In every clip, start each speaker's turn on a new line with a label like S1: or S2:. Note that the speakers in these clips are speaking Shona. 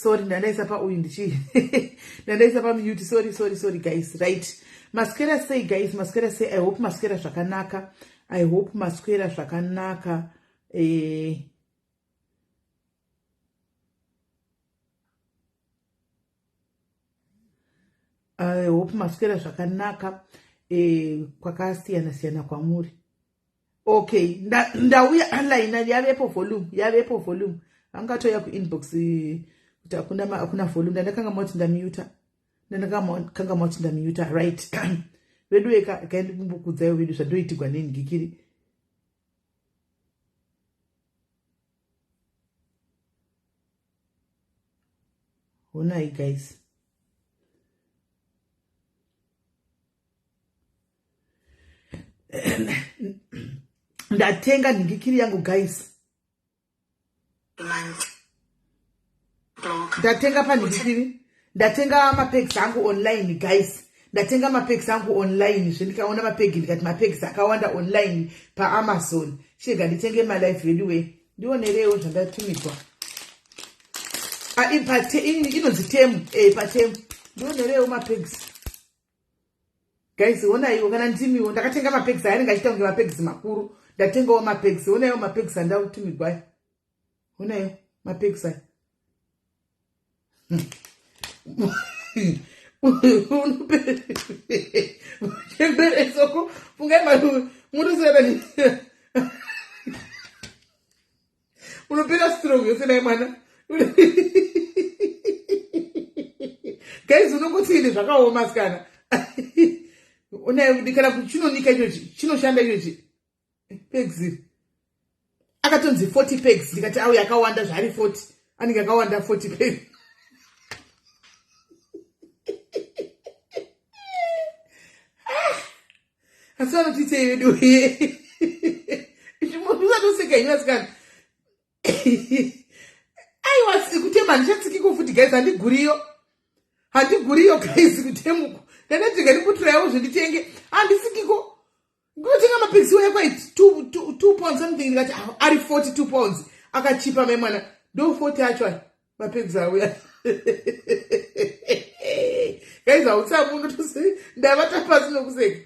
S1: Sorry, ndandaisa pa uyu ndichi. Ndandaisa pa mute. Sorry guys. Right. Masquera say guys, Masquera say I hope Masquera zvakanaka. I hope Masquera zvakanaka. I hope Masquera zvakanaka. Kwakasiyana kwamuri. Okay, ndauya online yavepo volume. Angatoya ku inbox kuti akuna volume. Ndakanga moti ndamuta. Right. Vedu kaendi kumbukudzayo vedu zvadoitigwa nengikiri. Honai guys. Ndatenga ngikiri yangu guys. Ndatenga pa ngikiri. Ndatenga mapegs angu online guys. Ndatenga mapegs angu online. Ndikaona mapegi ndikati mapegs akawanda online pa Amazon. Shega nditenge my life anyway. Ndionerewo zvandatumikwa. Inonzi temu. Patemu. Ndionerewo mapegs. Guys, ona iwo kana ndimiwo ndakatenga mapegs ayanenge achita kunge mapegs makuru. Ndatengawo mapegs. Onayo mapegs andautumigwa. Onayo mapegs aya. Chembere soko fungai malu murusera ni. Unopera strong yosena mwana. Guys, unongotini zvakaoma sikana. Una ndikana kuchinonika ichochi, chinoshanda ichochi. Pegs. Akatonzi 40 pegs, ndikati au yakawanda zvari 40. Anenge akawanda 40 pegs. Asana tite yedu. Ichimonuza toseka inasikana. Aiwa sikutema ndichatsikiko futi guys handiguriyo. Handiguriyo guys kutemuko. Ndati ngariputrayo zvinditenge handisikiko. Ngotenga mapegs waya kwaiti 2 pounds something ngati ari 42 pounds. Akachipa memwana. Do 40 acho mapegs awuya. Guys autsamu ndotose ndavata pasi nokuseka.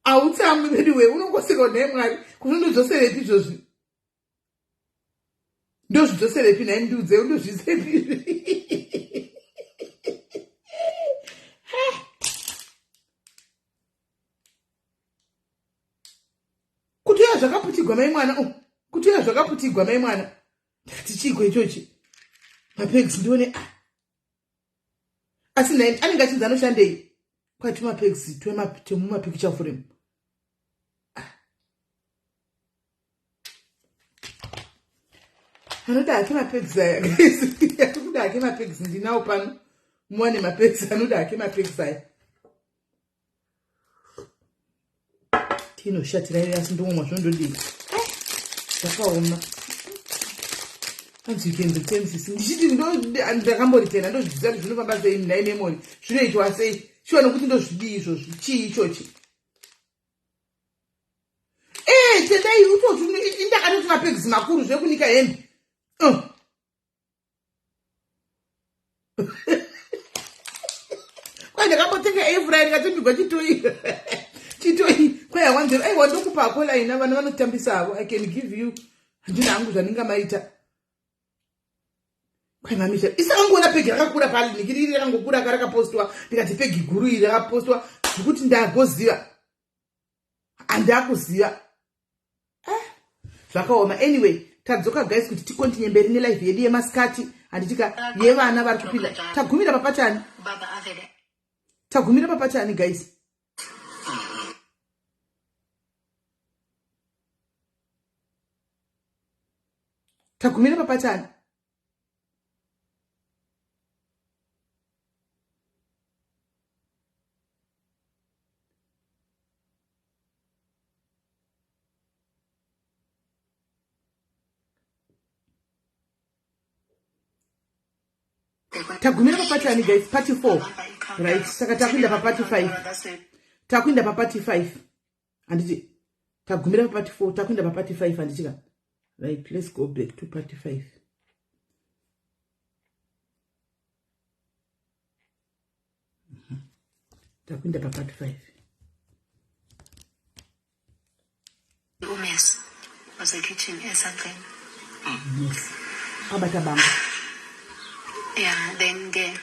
S1: Autsamu anyway unongoseka nemwari kunondozoselepi izvozvi. Ndozvidoselepi naye ndudze undozvisepi. Kutoya zvakaputigwa mai mwana. Kutoya zvakaputigwa mai mwana. Tichigwe ichochi. Mapegs ndione asi naye anenge achinzi anoshandei kwati mapegs twemumapicture frame. Anoda hake mapegs aya guys. Anoda hake mapegs ndinawo pano. Muone mapegs anoda hake mapegs aya. Tino shatira yasi ndomwa zvondodii. Zvakaoma. Hanzi kenzo temsisi. Ndichiti ndakamboritena ndozviziva kuti zvinofamba sei naye memory. Zvinoitwa sei? Shuwa nokuti ndozvidii izvozvi. Chii ichochi? Tendai utoti ndakanoti mapegs makuru zvekunika hembe. Kwai ndakambotenga airfryer ndikatumbigwa chitoi. Chitoi kwai wanzero aiwa ndokupa akola ina vanhu vanotambisa avo. I can give you handina hangu zvaninga maita. Kwai mamisha isangoona pegi rakakura pali nikiri rakangokura karakapostwa ndikati pegi guru iri rakapostwa zvekuti ndagoziva. Andakuziva. Zvakaoma. Anyway, tadzoka guys kuti tikontinye mberi nelive yedu yemasikati handitika yevana vari kupinda. Tagumira papatani. Tagumira papatani guys. Tagumira papatani. Tagumira papatani guys, party 4. Right, saka takuinda pa party 5. Takuinda pa party 5. Anditi tagumira pa party 4, takuinda pa party 5 anditika. Right, let's go back to party 5. Ndakwinda pa part 5.
S2: Umes was a kitchen something.
S1: Yes. Abata banga.
S2: Yeah, then again.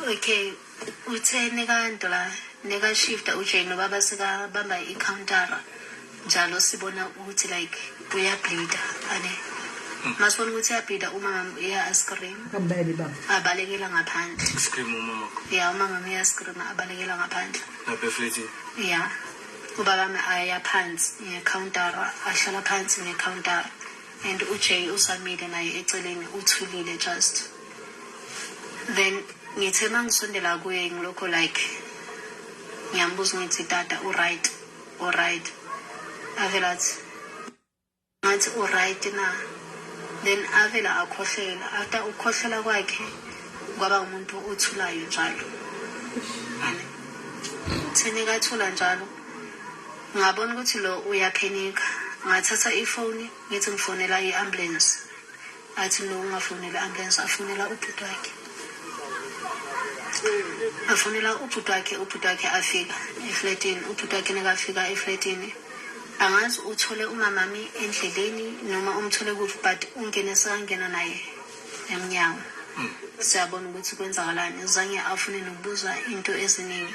S2: Okay, uthe neka shifta uje no baba sika bamba i-countera njalo sibona ukuthi like uyableed ane masibona ukuthi uyableed umama uya askrim
S1: Kambayele baba.
S2: abalekela ngaphandle
S3: Scream umama.
S2: yeah umama uya askrim abalekela ngaphandle
S3: Ngabeflethi.
S2: yeah ubaba aya phansi nge-countera ahlala phansi nge-countera and ujay usamile naye eceleni uthulile just then ngithe mangisondela kuye ngilokho like ngiyambuza ngithi tata alright avela ngathi alright na then avela akhohlela after ukhohlela kwakhe kwaba umuntu othulayo njalo thene kathula njalo ngabona ukuthi lo uyaphenika ngathatha ifoni ngithi ngifonela i-ambulance athi lo ungafonela i-ambulance afonela ubhuti wakhe afonela ubhuti wakhe afika eflatini ubhuti wakhe nekafika eflatini angazi uthole umamami endleleni noma umthole kuphi but ungene sangena naye emnyango siyabona ukuthi kwenzakalani zange afune nokubuza into eziningi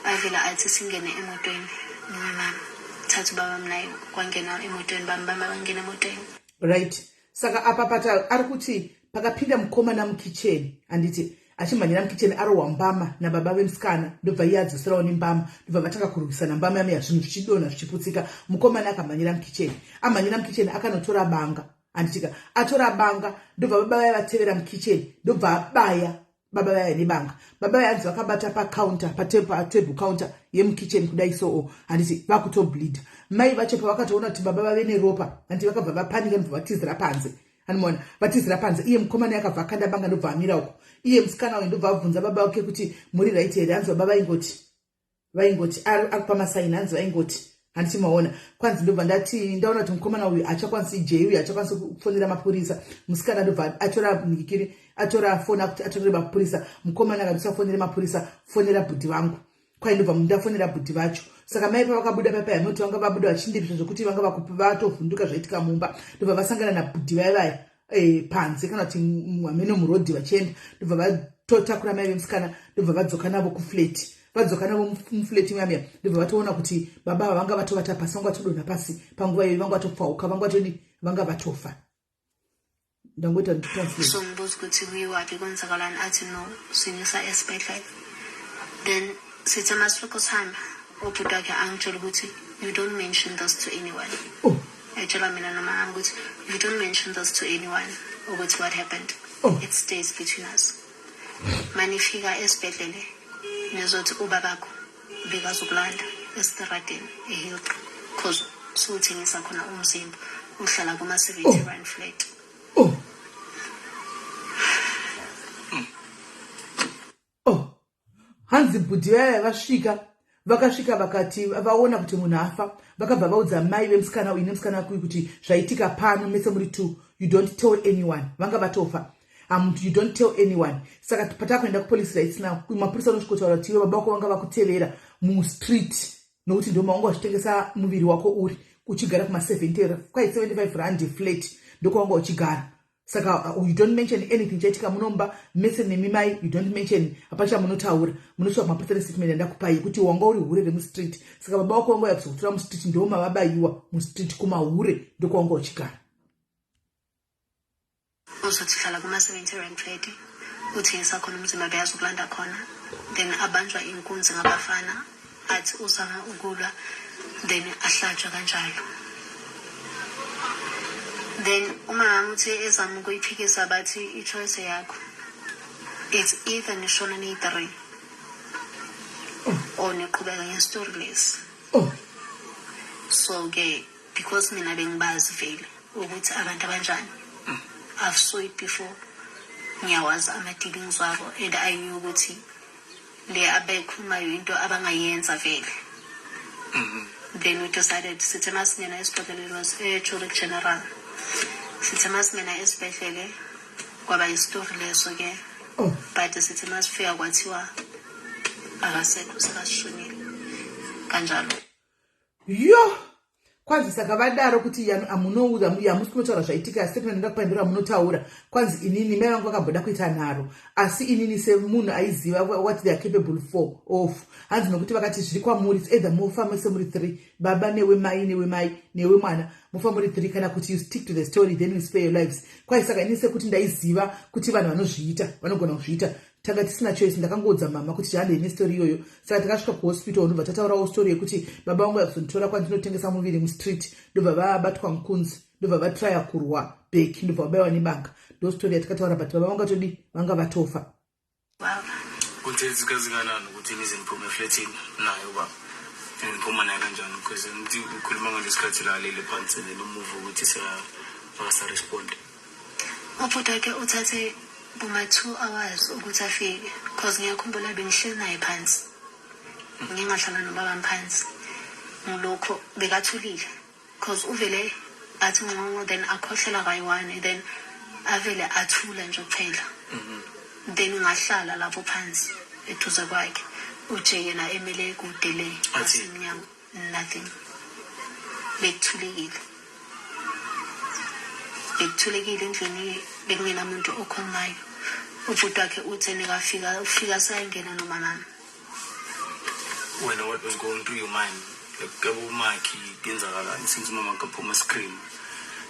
S2: avela athi singene emotweni nomama thathu baba mnaye kwangena emotweni bamba bangena emotweni
S1: Right. Saka apa pata arikuti pakapinda mukoma na mkitchen anditi achimanyira mkitchen ari wambama na baba vemskana ndobva iyadzoserawo nembama ndobva vatanga kurukisana mbama yame yazvinhu zvichidonha zvichiputsika mukomana akamhanyira mkitchen amhanyira mkitchen akanotora banga anditika atora banga ndobva baba vaya vatevera mkitchen ndobva abaya baba vaya nebanga baba vaya anzi vakabata pacounter patable counter yemukitchen kudai soo handiti vakutobleed mai vacho pavakatoona kuti baba vave neropa handiti vakabva vapanika ndobva vatizira panze animona vatizira panze iye mukomana yakabva akanda banga ndobva amira uko iye musikana uyu ndobva abvunza baba wake kuti muri right here hanzi baba vaingoti ari pamasaini hanzi vaingoti handiti maona kwanzi ndobva ndati ndaona kuti mukomana uyu achakwanisi jei uyu achakwanisi kufonera mapurisa musikana ndobva atora nikikiri atora foni akuti atorere mapurisa mukomana akabisa fonere mapurisa fonera bhudhi vangu kwai ndobva ndafonera bhudhi vacho saka mai pavakabuda papa yanoti vanga vabuda vachindipisa zvokuti vanga vatovhunduka zvaitika mumba ndobva vasangana nabhudhi vaivaya panze kana kuti hamene murodhi vachienda ndobva vatotakura mai vemusikana ndobva vadzoka navo kufleti vadzoka navo mufleti muyamiya ndobva vatoona kuti baba ava vanga vatovata pasi vanga vatodonha pasi panguva iyo vanga vatopfauka vanga vatofa ndangoita translate
S2: so ngibuza ukuthi kuyiwaphi kwenzakalani athi no sinyusa esibhedlela then sithi masifika sihamba ubhuti wakhe angitshela ukuthi you don't mention this to anyone etshela mina noma ngami ukuthi you don't mention this to anyone ukuthi what happened it stays between us manifika esibhedlela nezothi ubabakho bekazokulanda esiteradeni eHillbrook cause suthengisa khona umzimba uhlala kuma-70 rand flat
S1: hanzi bhudhi vaya vakasvika vakati vaona kuti munhu afa vakabva vaudza mai vemusikana uyu nemusikana wake kuti zvaitika pano mese muri two you don't tell anyone vanga vatofa you don't tell anyone saka patakuenda kupolice rights now mapurisa anosvikotaura kuti iwe baba vako vanga vakutevera mustreet nokuti ndo maunga vachitengesa muviri wako uri uchigara kuma-70 kwai 75 rand flat ndokwanga uchigara saka you don't mention anything chaitika munomba mese nemimai you don't mention hapacha munotaura munosvika kumapurisa statement andakupai kuti wanga uri hure remustreet saka baba wako vanga vakuzokutora mustreet ndoma vabayiwa mustreet kumahure ndokwanga uchigara
S2: uzothi hlala kuma-70 rand flat uthengisa khona umzimba beyazokulanda khona then abanjwa inkunzi ngabafana athi uzama ukulwa then ahlatshwa kanjalo then umama uthi ezama ukuyiphikisa bathi i-choice yakho it's either nishona niyi-3 or niqhubeka ngestori lesi so-ke because mina bengibazi vele ukuthi abantu abanjani I've saw it before ngiyawazi ama-dealings wabo and I knew ukuthi le abekhulumayo into abangayenza vele Then we decided sithi masingena esibhedlela, it was Church General. Sithi masingena esibhedlela kwaba yistory leso ke. But sithi masifika kwathiwa akasekho sekashonile. Kanjalo.
S1: Yo! Kwanzi saka vadaro kuti amunouza yamusi kunotaura zvaitika statement ndakupandura munotaura kwanzi inini mai vangu vakamboda kuita nharo asi inini semunhu aiziva what they are capable of hanzi nokuti vakati zviri kwamuri either mufambe semuri 3 baba newe mai newe mwana mufambe muri 3 kana kuti you stick to the story then you spare your lives kwai saka inini sekuti ndaiziva kuti vanhu vanozviita vanogona kuzviita tanga tisina choice ndakangodza mama kuti chande ine story iyoyo saka takasvika kuhospital ndobva tataurawo story yekuti baba vangu yakuzonditora kwandinotengesa muviri mustreet ndobva vabatwa mukunzi ndobva vatraya kurwa back ndobva vabayiwa nebanga ndo story yatakataura but baba vangu atodi vanga vatofa
S3: kuti zikazikanani ukuthi niziniphuma eflatini nayo ba niphuma nayo kanjani because ukhuluma ngalesi la lele phansi nomuva ukuthi responde
S2: ubhuti ke uthathe buma 2 hours ukuthi afike because ngiyakhumbula bengihleli naye phansi ngingahlala nobaba phansi ngilokho bekathulile because uvele athi ngqonqo then akhohlela kayi1 then avele athula nje kuphela then ngahlala lapho phansi eduze kwakhe uje yena emele kude le asimnyama nothing bekuthulekile endlini bekungenamuntu okhonayo ubhuti wakhe uthi ufika sayingena noma nani.
S3: When what was going through your mind like abomaki kenzakalani since mama kaphuma scream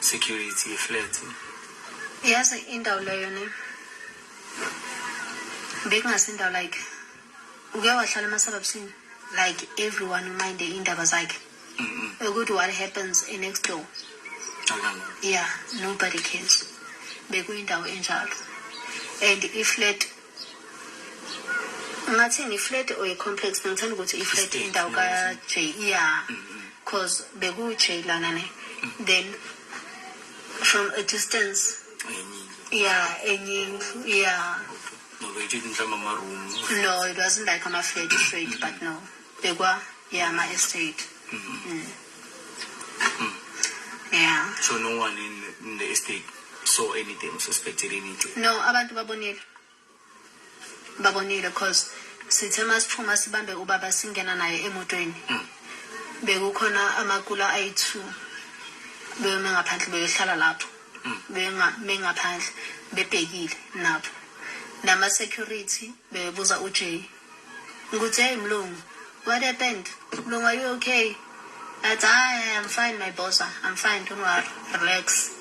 S3: security flat
S2: yazi indawo leyo ne bekungasindawo like uke wahlala emasababusini like everyone mind indaba zakhe ukuthi what happens in next door. Yeah, nobody cares. Bekuyindawo enjalo. And iflat ngathi flat or a complex ngithanda ukuthi iflat indawo ka J yeah because beku J lana ne then from a distance yeah no it wasn't like my flat straight but no begwa yeah my estate. Yeah.
S3: So no one in the estate saw anything, suspected anything?
S2: No, abantu babonile because sithe masiphuma sibambe ubaba singena naye emotweni. Bekukhona amakula ayi2. Beme ngaphandle behlala lapho. Bengaphandle bebhekile napho. Nama security bebuza uJ. Nguthe Mlungu, what happened? Mlungu, are you okay? I'm fine, my boss. I'm fine, don't worry. Relax.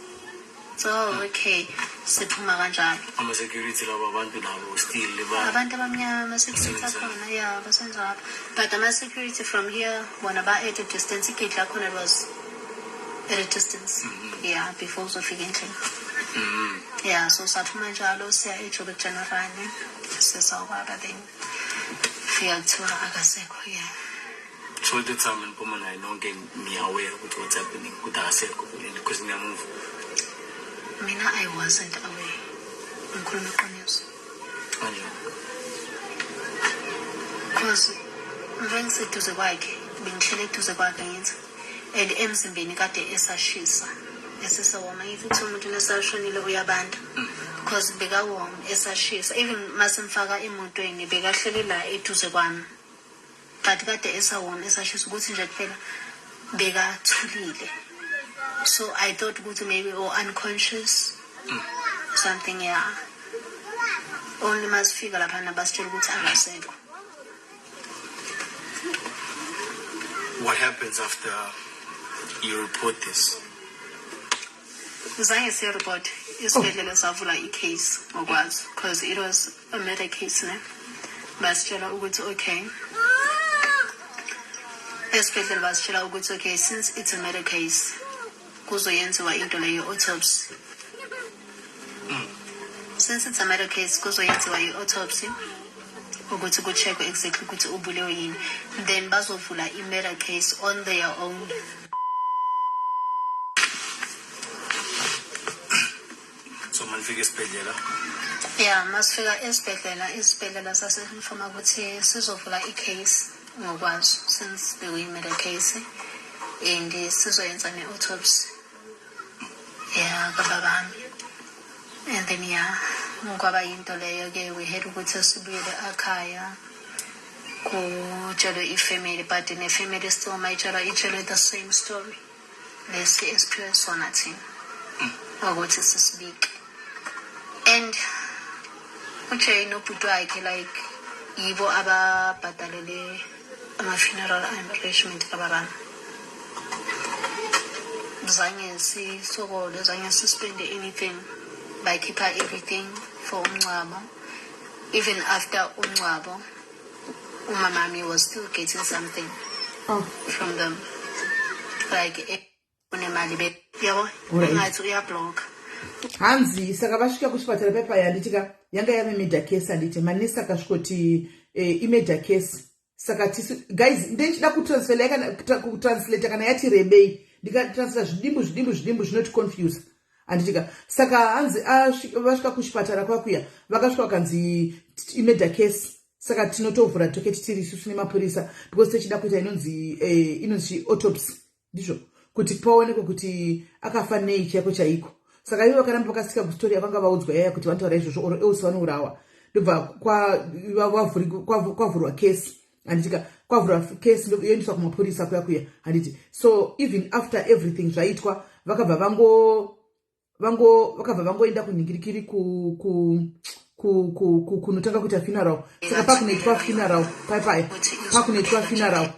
S2: So, okay. Siphuma kanjalo.
S3: Ama security laba abantu nabo still
S2: abantu abamnyama security khona yeah basenza. But ama security from here bona ba at a distance igate la khona was at a distance. Yeah, before uzofika endlini. Yeah, so saphuma njalo siya eJobe General ne. Sesawaba then. Fika kuthiwa akasekho yeah.
S3: So at the time in Pumana, I don't get me aware of what's happening with our circle because I move.
S2: Mina, I wasn't aware. Because when I to the work, being chilling to the work and emzimbeni kade esashisa. Esesawoma ithi umuntu nesashonile uyabanda. Because beka warm esashisa. Even masimfaka emotweni bekahleli eduze kwami. But kade esawona esashisa ukuthi nje kuphela bekathulile. So I thought ukuthi maybe unconscious something yeah. Only masifika lapha nabasitshela ukuthi akasekho.
S3: What happens after you report this?
S2: Zange si report isibhedlela savula case ngokwazi because it was a murder case ne. Basitshela ukuthi okay. Esibhedlela basitshela ukuthi okay since it's a murder case kuzoyenziwa into leyo autopsy. Since it's a murder case kuzoyenziwa i-autopsy ukuthi ku-check exactly ukuthi ubulewe yini, then bazovula i-murder case on their own.
S3: So manifika esibhedlela?
S2: Yeah, masifika isibhedlela sasinifoma ukuthi sizovula i-case ngokwazi since bekuyi-murder case and sizoyenza ne-autopsy kababami. And then kwaba yinto leyo-ke we had ukuthi sibuyele akhaya kutshelwe ifamily, but ne-family still mayitshelwe the same story lesi esiphiwe sona thina ukuthi sisibike. And uJay nobhuti wakhe like yibo ababhadalele ama-funeral arrangement kababami. Zange sisokole, zange sispende anything, bakhipha everything for umngcwabo. Even after umngcwabo, umamami was still getting something from them. Like unemali yabo ngathi uyablock.
S1: Hanzi saka vasvika kuchipatara pepa yanditika yanga yave murder case anditi manesa kasvikoti imurder case saka tisu guys ndechida kutranslate kana yati rebei ndikatranslate zvidimbu zvinoti confuse anditika saka hanzi vasvika kuchipatara kwakuya vakasvika kanzi imurder case saka tinotovhura toketi tiri isusu nemapurisa because techida kuita inonzi autopsy ndizvo kuti paonekwe kuti akafa nei chaiko chaiko. Saka ivo vakaramba vakasika kustori yakanga vaudzwa yaya kuti vanotaura izvozvo oro else vanourawa ndobva kwavhurwa case handitika kwavhurwa case yoendeswa kumapurisa kuya handiti. So even after everything zvaitwa vakabva vangoenda kunhingirikiri kunotanga kuita funeral. Saka pakunoitwa funeral pakunoitwa funeral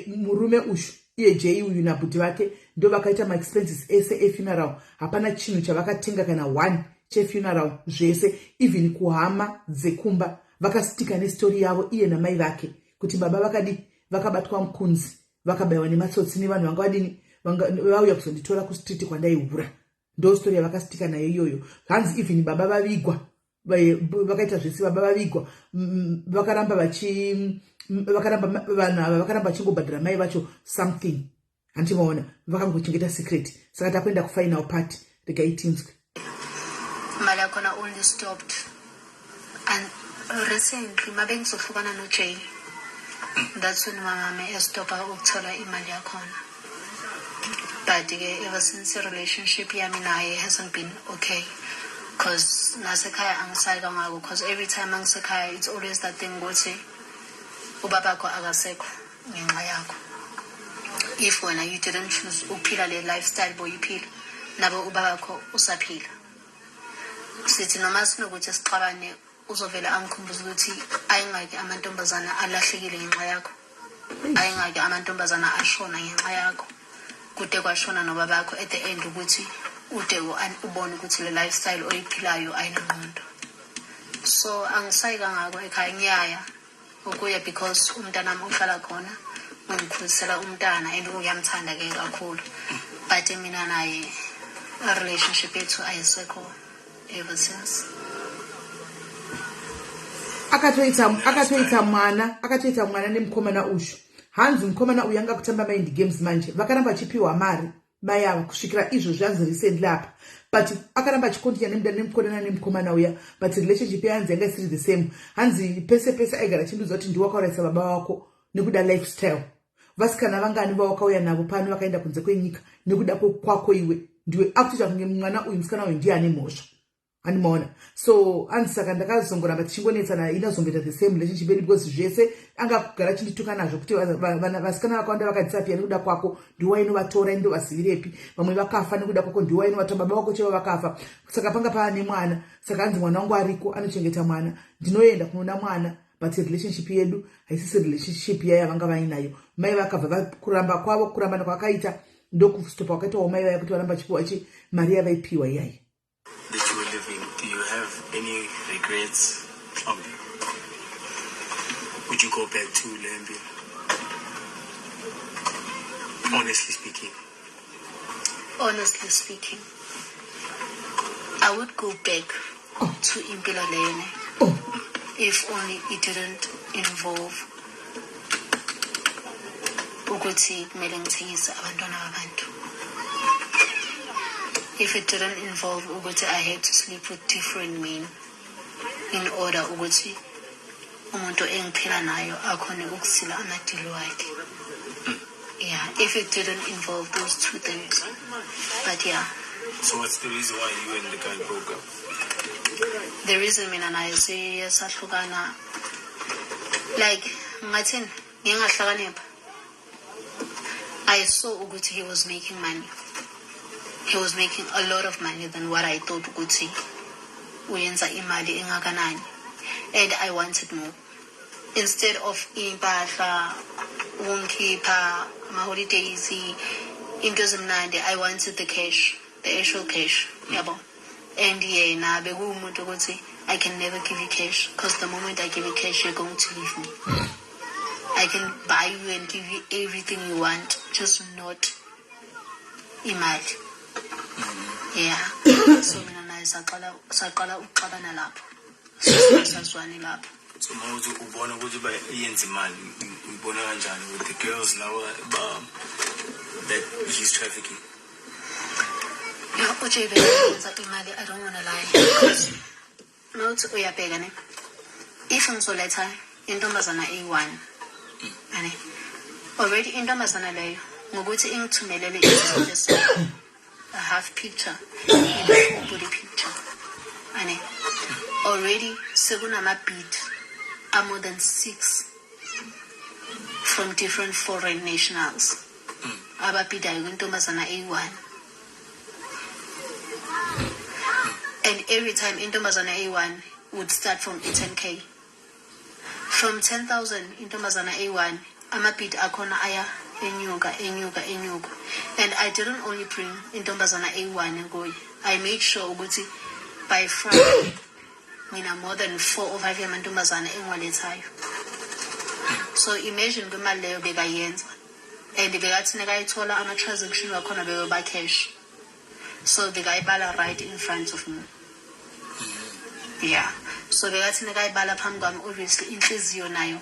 S1: murume ushu iye Jay uyu nabhudhi vake ndo vakaita maexpenses ese efuneral. Hapana chinhu chavakatenga kana one chefuneral zvese, even kuhama dzekumba vakastika nestori yavo iye namai vake kuti baba vakabatwa mukunzi vakabayiwa nematsotsi nevanhu vanga vadini vauya kuzonditora kustreet kwandaihura. Ndo stori yavakastika nayo iyoyo. Hanzi even baba vavigwa vakaita zvese baba vavigwa vakaramba vanhu ava vakaramba vachingobhadhira mai vacho something handimaona vakangochengeta secret. Saka takuenda kufinal part regaitinzwe
S2: mali yakona only stopped and recently mabengizohlukana noJay, that's when mamami estopa ukuthola imali yakona. But ever since the relationship yami naye hasn't been okay, because nasekhaya angisayi kangako, because every time angisekhaya it's always that thing ukuthi ubabakho akasekho ngenxa yakho. If wena you didn't choose ukuphila le lifestyle boyiphila, nabo ubabakho usaphila. Sithi noma sinokuthi sixabane uzovela angikhumbuza ukuthi ayingaki amantombazana alahlekile ngenxa yakho, ayingaki amantombazana ashona ngenxa yakho, kude kwashona nobabakho at the end ukuthi ude ubone ukuthi le lifestyle oyiphilayo ayinangqondo. So angisayi kangako ekhaya ngiyaya ukuya because umntana wami uhlala khona ngikhulisela umntana and uyamthanda ke kakhulu, but mina naye a relationship yethu ayisekho ever since.
S1: akatoita mwana nemukomana ushu. Hanzi mukomana uyu anga kutamba mind games manje vakaramba achipiwa mari mai ava kusvikira izvo zvanzi recently apa, but akaramba achikontinya nemukomana nemukomana uya, but relationship yanzi yanga isiri the same. Hanzi pese aigara achindudza kuti ndiwakauraisa baba vako nekuda lifestyle. Vasikana vangani vawakauya navo pano vakaenda kunze kwenyika nekuda kwako iwe ndiwe akutoita kunge mwana uyu musikana uyu ndiye ane mhosva handimaona. So hanzi saka ndakazongoramba tichingonetsana inazomboita the same relationship yedu because zvese anga kugara chindituka nazvo kuti vasikana vakawanda vakadisapia nekuda kwako ndiwe inovatora indovazivirepi, vamwe vakafa nekuda kwako ndiwe inovatora baba vako cheva vakafa. Saka panga paane mwana, saka hanzi mwana wangu ariko anochengeta mwana, ndinoenda kunoona mwana, but relationship yedu haisisi relationship yaya vanga vainayo. Mai vakabva kuramba kwavo kurambana kwakaita ndokustopa wakaitawo mai vaya kuti varamba chipiwa mari yavaipiwa iyayi.
S3: That you were living, do you have any regrets? Would you go back to Lembi? Honestly speaking.
S2: Honestly speaking, I would go back to Impilo Lene if only it didn't involve ukuthi kumele ngithengise abantwana babantu. If it didn't involve ukuthi I had to sleep with different men in order ukuthi umuntu engiphila nayo akhone ukusila amadilo wakhe. Yeah, if it didn't involve those two things. But yeah.
S3: So what's the reason why you and the guy broke up?
S2: The reason mina naye siyahlukana, like ngathini ngingahlakanipha, I saw ukuthi he was making money. He was making a lot of money than what I thought ukuthi uyenza imali engakanani, and I wanted more. Instead of impahla, unkhipha, ama-holidays, into ezimnandi, I wanted the cash, the actual cash, yabo. And yena bekuwumuntu ukuthi I can never give you cash, because the moment I give you cash, you're going to leave me. I can buy you and give you everything you want, just not imali. Yeah. So mina naye saqala uxabana lapho. Sasazwani lapho.
S3: So mawuthi ubona ukuthi ba yenza imali, ubona kanjani with the girls now that he's trafficking?
S2: Yeah, uJB yenza imali, I don't want to lie. Because mawuthi uyabheka ne. If ngizoletha intombazana A1, ane. Already intombazana leyo ngokuthi ingithumelele izinto a half picture, a full body picture. Ane. Already sekunama beat are more than 6 from different foreign nationals. Abapidayo intombazana A1. And every time intombazana A1 would start from 10K. From 10,000 intombazana A1, amabit akhona aya enyuka. And I didn't only bring intombazana A1 and go. I made sure ukuthi by Friday mina more than 4 or 5 yamantombazana engiwalethayo. So imagine kwimali leyo bekayenza, and bekathi nekayithola ama-transaction wakhona beyoba cash. So bekayibala right in front of me. Yeah. So bekathi nekayibala phambi kwami, obviously inhliziyo nayo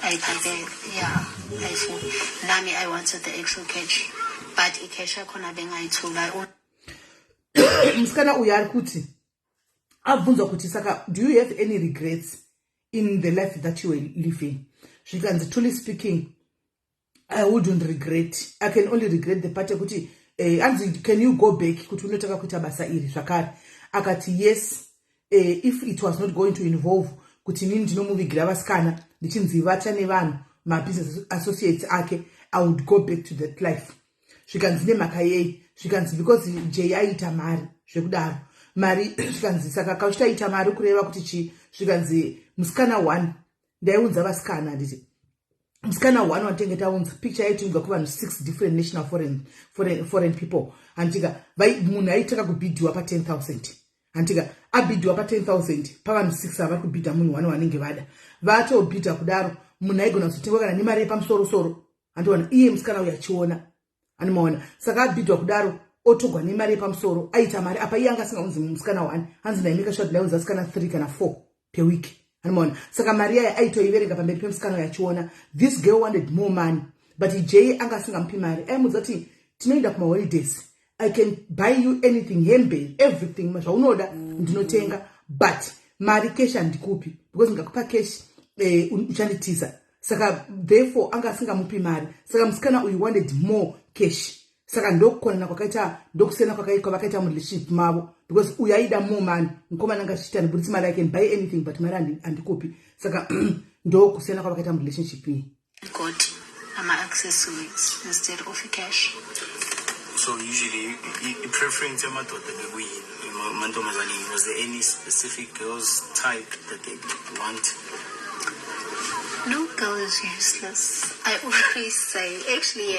S2: ayiphakele. Yeah, ayifuni. Nami I wanted the actual cash, but i-cash yakhona bengayithola.
S1: Mskana uyari kuti abvunzwa kuti saka, do you have any regrets in the life that you were living? Zvikanzi, truly speaking, I wouldn't regret. I can only regret the part kuti anzi, can you go back kuti unotaka kuita basa iri zvakare? Akati yes, if it was not going to involve kuti nini ndinomuvigira vasikana ndichinzivacha nevanhu ma-business associates ake, I would go back to that life. Zvikanzi nemhaka yei? Zvikanzi because Jay aita mari zvekudaro mari, zvikanzi saka kauchitaita mari kureva kuti chi? Zvikanzi musikana 1 ndaiunza vasikana nditi musikana 1 watenge taunza picture yaitumbwa kuvanhu 6 different national foreign people. Antika munhu aitaka kubhidhiwa pa 10,000. Antika abhidhiwa pa 10,000 pavanhu 6 avari kubhidha munhu 1 wanenge vada vatobhidha kudaro. Munhu aigona kuzotengwa kana nemari yepamusoro-soro. Andiwana iye musikana uyu achiona, animaona. Saka abhidhwa kudaro otogwa nemari yepamusoro, aita mari apa. Iye anga asingaunzi musikana 1, hanzi ndaimeka sure ndaiunza vasikana 3 kana 4 per week. Animaona. Saka mari yaye aitoiverenga pamberi pemusikana uyu achiona. This girl wanted more money, but Jay anga asingamupi mari. Aimudza kuti tinoenda kuma holidays, I can buy you anything, hembe, everything zvaunoda ndinotenga, but mari cash handikupi, because ngakupa cash uchanditiza. Saka therefore anga asingamupi mari. Saka musikana uyu wanted more cash. Saka ndokukonana kwakaita, ndokusiyana kwakaita mu-relationship mavo, because uyu aida more money. Mukomana anga achiti ndibuditsi mari, I can buy anything but mari handikupi. Saka ndokusiyana kwakaita mu-relationship iyi.
S2: Got ama-accessories instead of cash.
S3: So usually preference yamadoda bekuyini mantombazane? Was there any specific girls type that they want?
S2: No girl is useless. I always say, actually,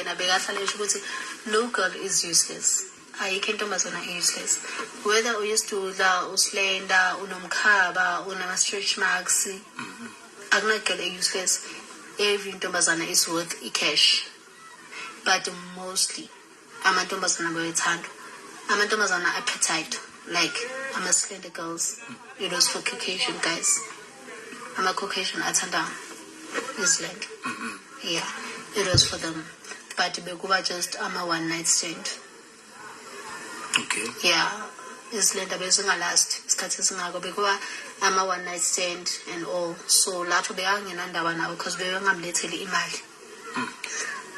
S2: no girl is useless. Ayikho intombazana useless. Whether uyisdula, uslender, unomkhaba, unama-stretch marks, akuna girl useless. Every intombazana is worth cash. But mostly, amantombazana bayithanda. Amantombazana appetite, like ama-slender girls. It was for Caucasian guys. Ama-Caucasian athanda Island. Yeah, it was for them. But bekuba just one night stand.
S3: Okay.
S2: Yeah, Island abezingalast isikhathi esingako bekuba one night stand and all. So lapho beyangenandaba nabo because bebengamletheli imali.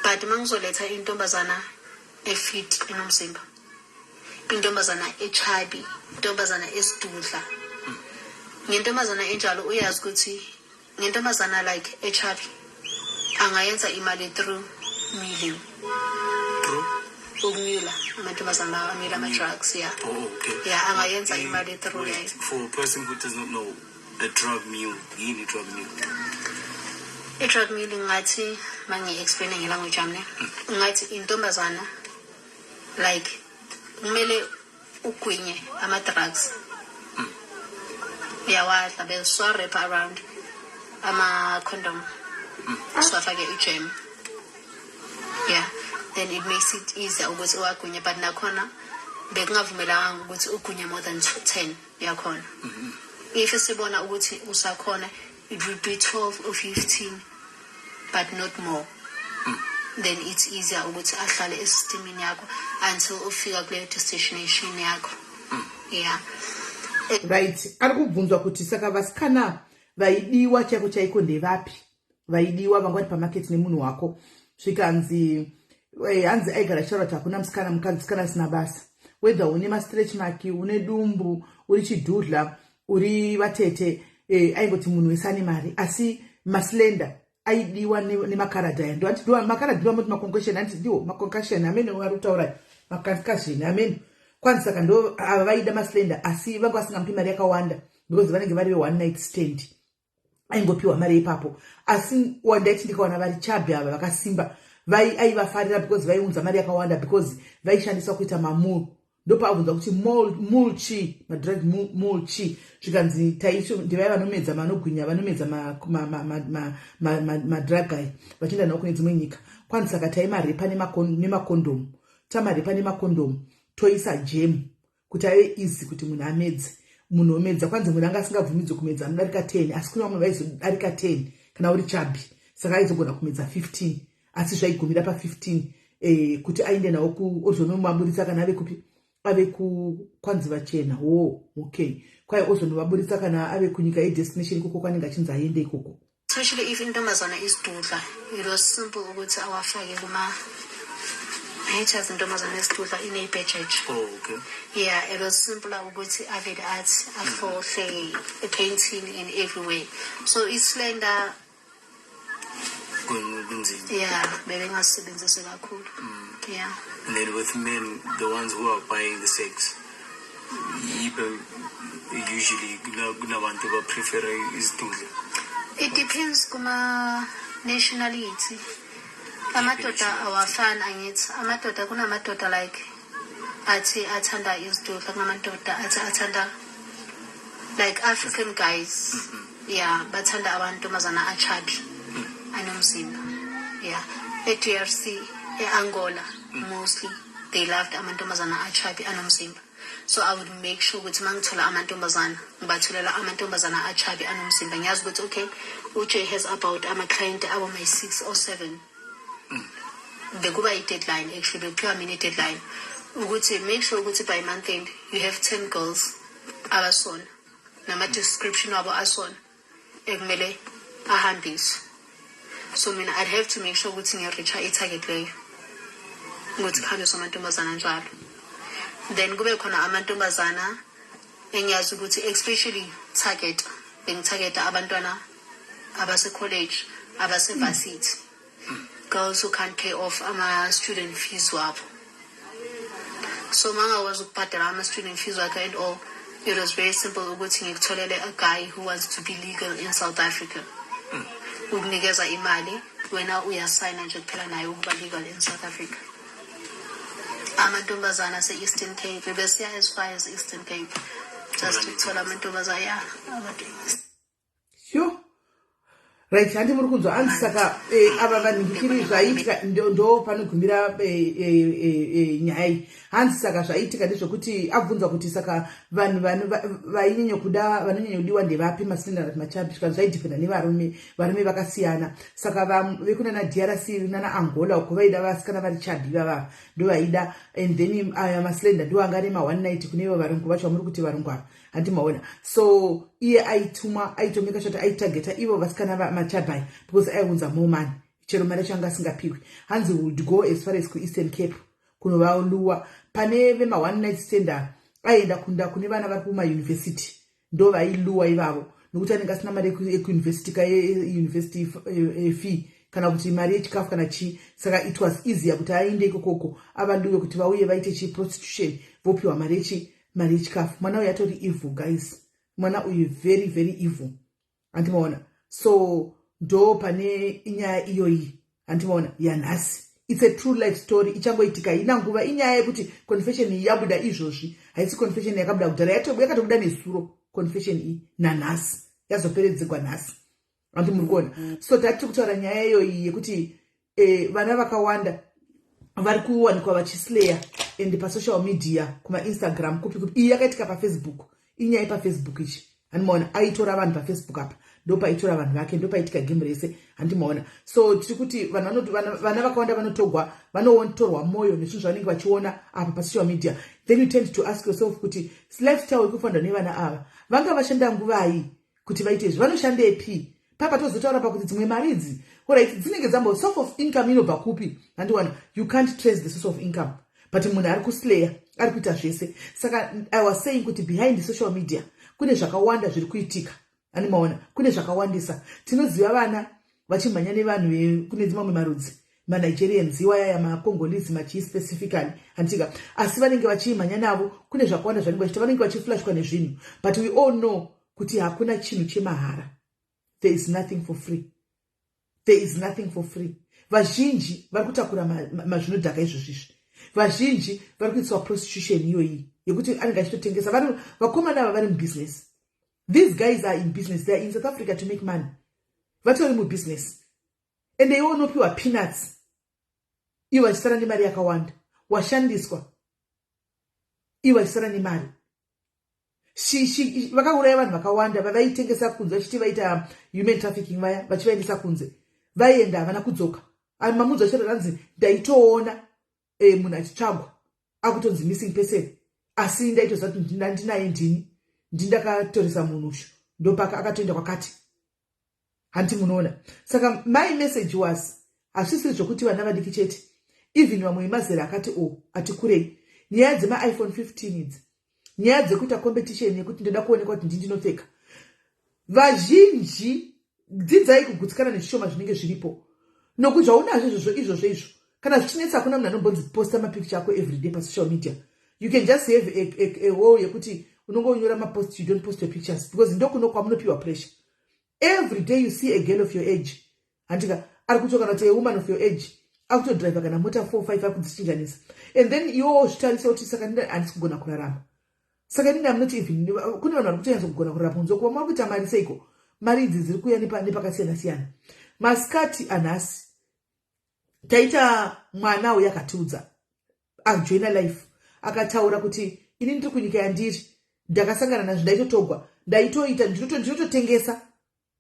S2: but mangizoletha intombazana efit enomzimba, intombazana echabi, intombazana esidudla, ngentombazana enjalo uyazi ukuthi ngentombazana like echabi angayenza imali through milling. Umula amantombazana amila ama-drugs, yeah.
S3: Oh, okay.
S2: Yeah, angayenza imali through
S3: Wait,
S2: yayo.
S3: for a person who does not know a drug mule, yini drug mule?
S2: I-drug milling ngathi mangi-explain ngelanguage yami ngathi intombazana like kumele ugwinye ama-drugs. Uyawadla beswarap around ama-condom, siwafake i-jam. Yeah, then it makes it easier ukuthi uwagwinye, but nakhona bekungavumelanga ukuthi ugwinye more than 10 yakhona. If sibona ukuthi usakhona, it would be 12 or 15, but not more. Then it's easier ukuthi ahlale esistemini yakho until ufika kule destination yakho. Yeah.
S1: Right, arikubvunzwa kuti saka vasikana vaidiwa chaiko chaiko ndevapi? Vaidiwa vangwati pamarket nemunhu wako. Zvikanzi hanzi aigara charlotte hakuna musikana musikana asina basa. Whether une ma-stretch mark, une dumbu, uri chidhudla, uri vatete, aingoti munhu wesane mari. Asi maslender aidiwa nemakaradhaya. Ndowati ndiwa makaradhiwa moti maconcussion, hanti ndiwo maconcussion amene wari kutaura maconcussion amene. Kwanza saka ndo vaida maslender asi vangu vasingamupi mari yakawanda because vanenge vari one night stand. Aingopiwa mari ipapo. Asi wandaiti ndikaona vari chabi ava vakasimba aivafarira because vaiunza mari yakawanda because vaishandiswa kuita mamul. Ndopa abvunza kuti mulchi, madrug mulchi. Zvikanzi taisho ndivai vanomedza manogwinya, vanomedza madrug aya vachienda nawo kune dzimwe nyika. Kwanza saka taimarepa nemakondomu. Tamarepa nemakondomu toisa jam kuti ave easy kuti munhu amedze. Munhu omedza kwanza munhu anga asingabvumidzwe kumedza anodarika 10, asi kuna vamwe vaizodarika 10 kana uri chabi. Saka aizogona kumedza 15, asi zvaigumira pa15 kuti aende nawo ozonomaburitsa kana ave kupi ave kwanzi vachena. Okay, kwai ozonomaburitsa kana ave kunyika yedestination ikoko kwanenge achinzi aende ikoko.
S2: Especially if intombazana isidudla, it was simple ukuthi awafake kuma haters intombazana esidudla ine-budget.
S3: Oh, okay.
S2: Yeah, it was simple ukuthi avele athi afohle painting in everywhere. So it's slender. Yeah, bebengasebenzisi kakhulu. Yeah.
S3: And then with men, the ones who are buying the sex, usually kunabantu prefer isidudla.
S2: It depends kuma nationality. Amadoda awafani angithi. Amadoda kunamadoda like athi athanda isidudla, kunamadoda athi athanda like African guys. Yeah, bathanda abantomazana achabi anomzimba. Yeah. E-DRC, e-Angola, mostly they loved amantombazana achabi anomzimba. So I would make sure ukuthi mangithola amantombazana ngibatholela amantombazana achabi anomzimba. Ngiyazi ukuthi okay, uJ has about ama-client abo my 6 or 7. Bekuba i-deadline, actually bekuphiwa mina i-deadline ukuthi make sure ukuthi by month end you have 10 girls abasona nama-description wabo asona ekumele ahambiswe. So mina I'd have to make sure ukuthi ngiyareacha i-target leyo ukuthi kuhambiswe amantombazana njalo. Then kube khona amantombazana engiyazi ukuthi especially bengitargeta abantwana abase-college, abase-varsity, girls who can't pay off ama-student fees wabo. So mangakwazi ukubhadala ama-student fees wakhe and all, it was very simple ukuthi ngikutholele a guy who wants to be legal in South Africa. Ukunikeza imali wena uyasayina nje kuphela naye ukuba legal in South Africa. Amantombazana ase-Eastern Cape besiya as far as Eastern Cape just ukuthola amantombazana ya
S1: sure. Right, handi muri kunzwa hanzi saka ava vanhingikiri zvaitika ndo panogumira nyaya. Hanzi saka zvaitika ndezvokuti abvunzwa kuti saka vanhu vainyanya kuda vanonyanya kudiwa ndevapi maslender machabi. Zvikanzi zvaidhipenda nevarume vakasiyana. Saka vekuna naDRC nana Angola uko vaida vasikana vari chabi vava ndo vaida, and then maslender ndo anga rema one night kune ivo varungu vacho vamuri kuti varungu ava handimaona. So iye aitomeka shoti aitargeta ivo vasikana machabai because aiunza more money. chero mari yacho anga asingapiwi. Hanzi would go as far as kuEastern Cape kunovaluwa pane vema one night stand aenda kunda kune vana vari kumayunivhesiti ndo vailuwa ivavo nokuti anenge asina mari yekuuniversity kayeuniversity fee kana kuti mari yechikafu kana chii. Saka it was easier kuti aende ikokoko avaluwe kuti vauye vaite chiprostitution vopiwa mari yechikafu. Mwana uyu atori evil guys, mwana uyu very very evil andimaona. So ndo pane inyaya iyoyi andimaona yanhasi. It's a true life story. Ichangoitika ina nguva inyaya yekuti confession iyi yabuda izvozvi, haisi confession yakabuda kudhara, yakatobuda nesuro confession iyi nanhasi yazoperedzegwa nhasi. Anti muri kuona. So tati kutaura nyaya iyoyi yekuti vana vakawanda vari kuwanikwa vachislaya ende pasocial media kuma Instagram kupi iyi yakaitika pafacebook. Inyaya pafacebook ichi andimaona aitora vanhu pafacebook apa ndopaitora vanhu vake ndopaitika game rese andimaona. So tiri kuti vana vakawanda vanotogwa vanotorwa moyo nezvinhu zvavanenge vachiona apa pasocial media. Then you tend to ask yourself kuti lifestyle yekufanda nevana ava vanga vashanda nguvai kuti vaite izvi, vanoshandepi? Papa tozotaura pakuti dzimwe mari idzi alright dzinenge dzambo source of income inobva kupi andiwana. You can't trace the source of income, but munhu ari kuslaya ari kuita zvese. Saka I was saying kuti behind the social media kune zvakawanda zviri kuitika animaona, kune zvakawandisa. Tinoziva vana vachimhanya nevanhu kune dzimwe marudzi maNigerians iwaya maCongolese machi specifically antika, asi vanenge vachimhanya navo kune zvakawanda zvanenge vachiita, vanenge vachiflashwa nezvinhu. But we all know kuti hakuna chinhu chemahara. There is nothing for free. There is nothing for free. Vazhinji vari kutakura mazvinodhaka izvozvizvi. Vazhinji vari kuitwa prostitution iyoyi yekuti anenge achitotengesa. Vakomana ava vari mubusiness. These guys are in business. They are in South Africa to make money. Vatori mubusiness. And they all know people are peanuts. Iwo vachisara nemari yakawanda. Washandiswa. Iwo vachisara nemari. Vakauraya vanhu vakawanda vavaitengesa kunze vachiti vaita human trafficking vaya vachivaendesa kunze. Vaenda havana kudzoka. Mamunzo achiro ranzi ndaitoona munhu achitsvagwa akutonzi missing person. Asi ndaitoziva kuti ndinaye ndini. Ndindakatoresa munhu uyu ndopaka akatoenda kwakati. Hanti munoona. Saka my message was hazvisiri zvokuti vana vadiki chete, even vamwe mazera akati ati kurei. Nyaya dzema-iPhone 15 idzi, nyaya dzekuita competition yekuti ndoda kuonekwa kuti ndinopfeka. Vazhinji dzidzai kugutsikana nezvishoma zvinenge zviripo. Nokuti zvaunazvo izvozvo kana zvichinetsa kuna munhu anombonzi posta mapicture ako everyday pasocial media. You can just have a wall yekuti unongonyora mapost, you don't post your pictures because ndokuno kwamunopiwa pressure. Every day you see a girl of your age andika ari kutoka kuti a woman of your age akutodrive kana mota 4-5 akudzichinjanisa, and then iwo zvitarisa kuti saka ndina handisi kugona kurarama. Saka ndina munoti even kune vanhu vari kutoyanza kugona kurarama kunze kuva makuita mari seiko. Mari idzi dziri kuuya nepakasiyana siyana. Masikati anhasi taita mwana uyu akatiudza ajoina life akataura kuti ini ndiri kunyika yandiri ndakasangana nazvo ndaitotogwa ndaitoita ndinototengesa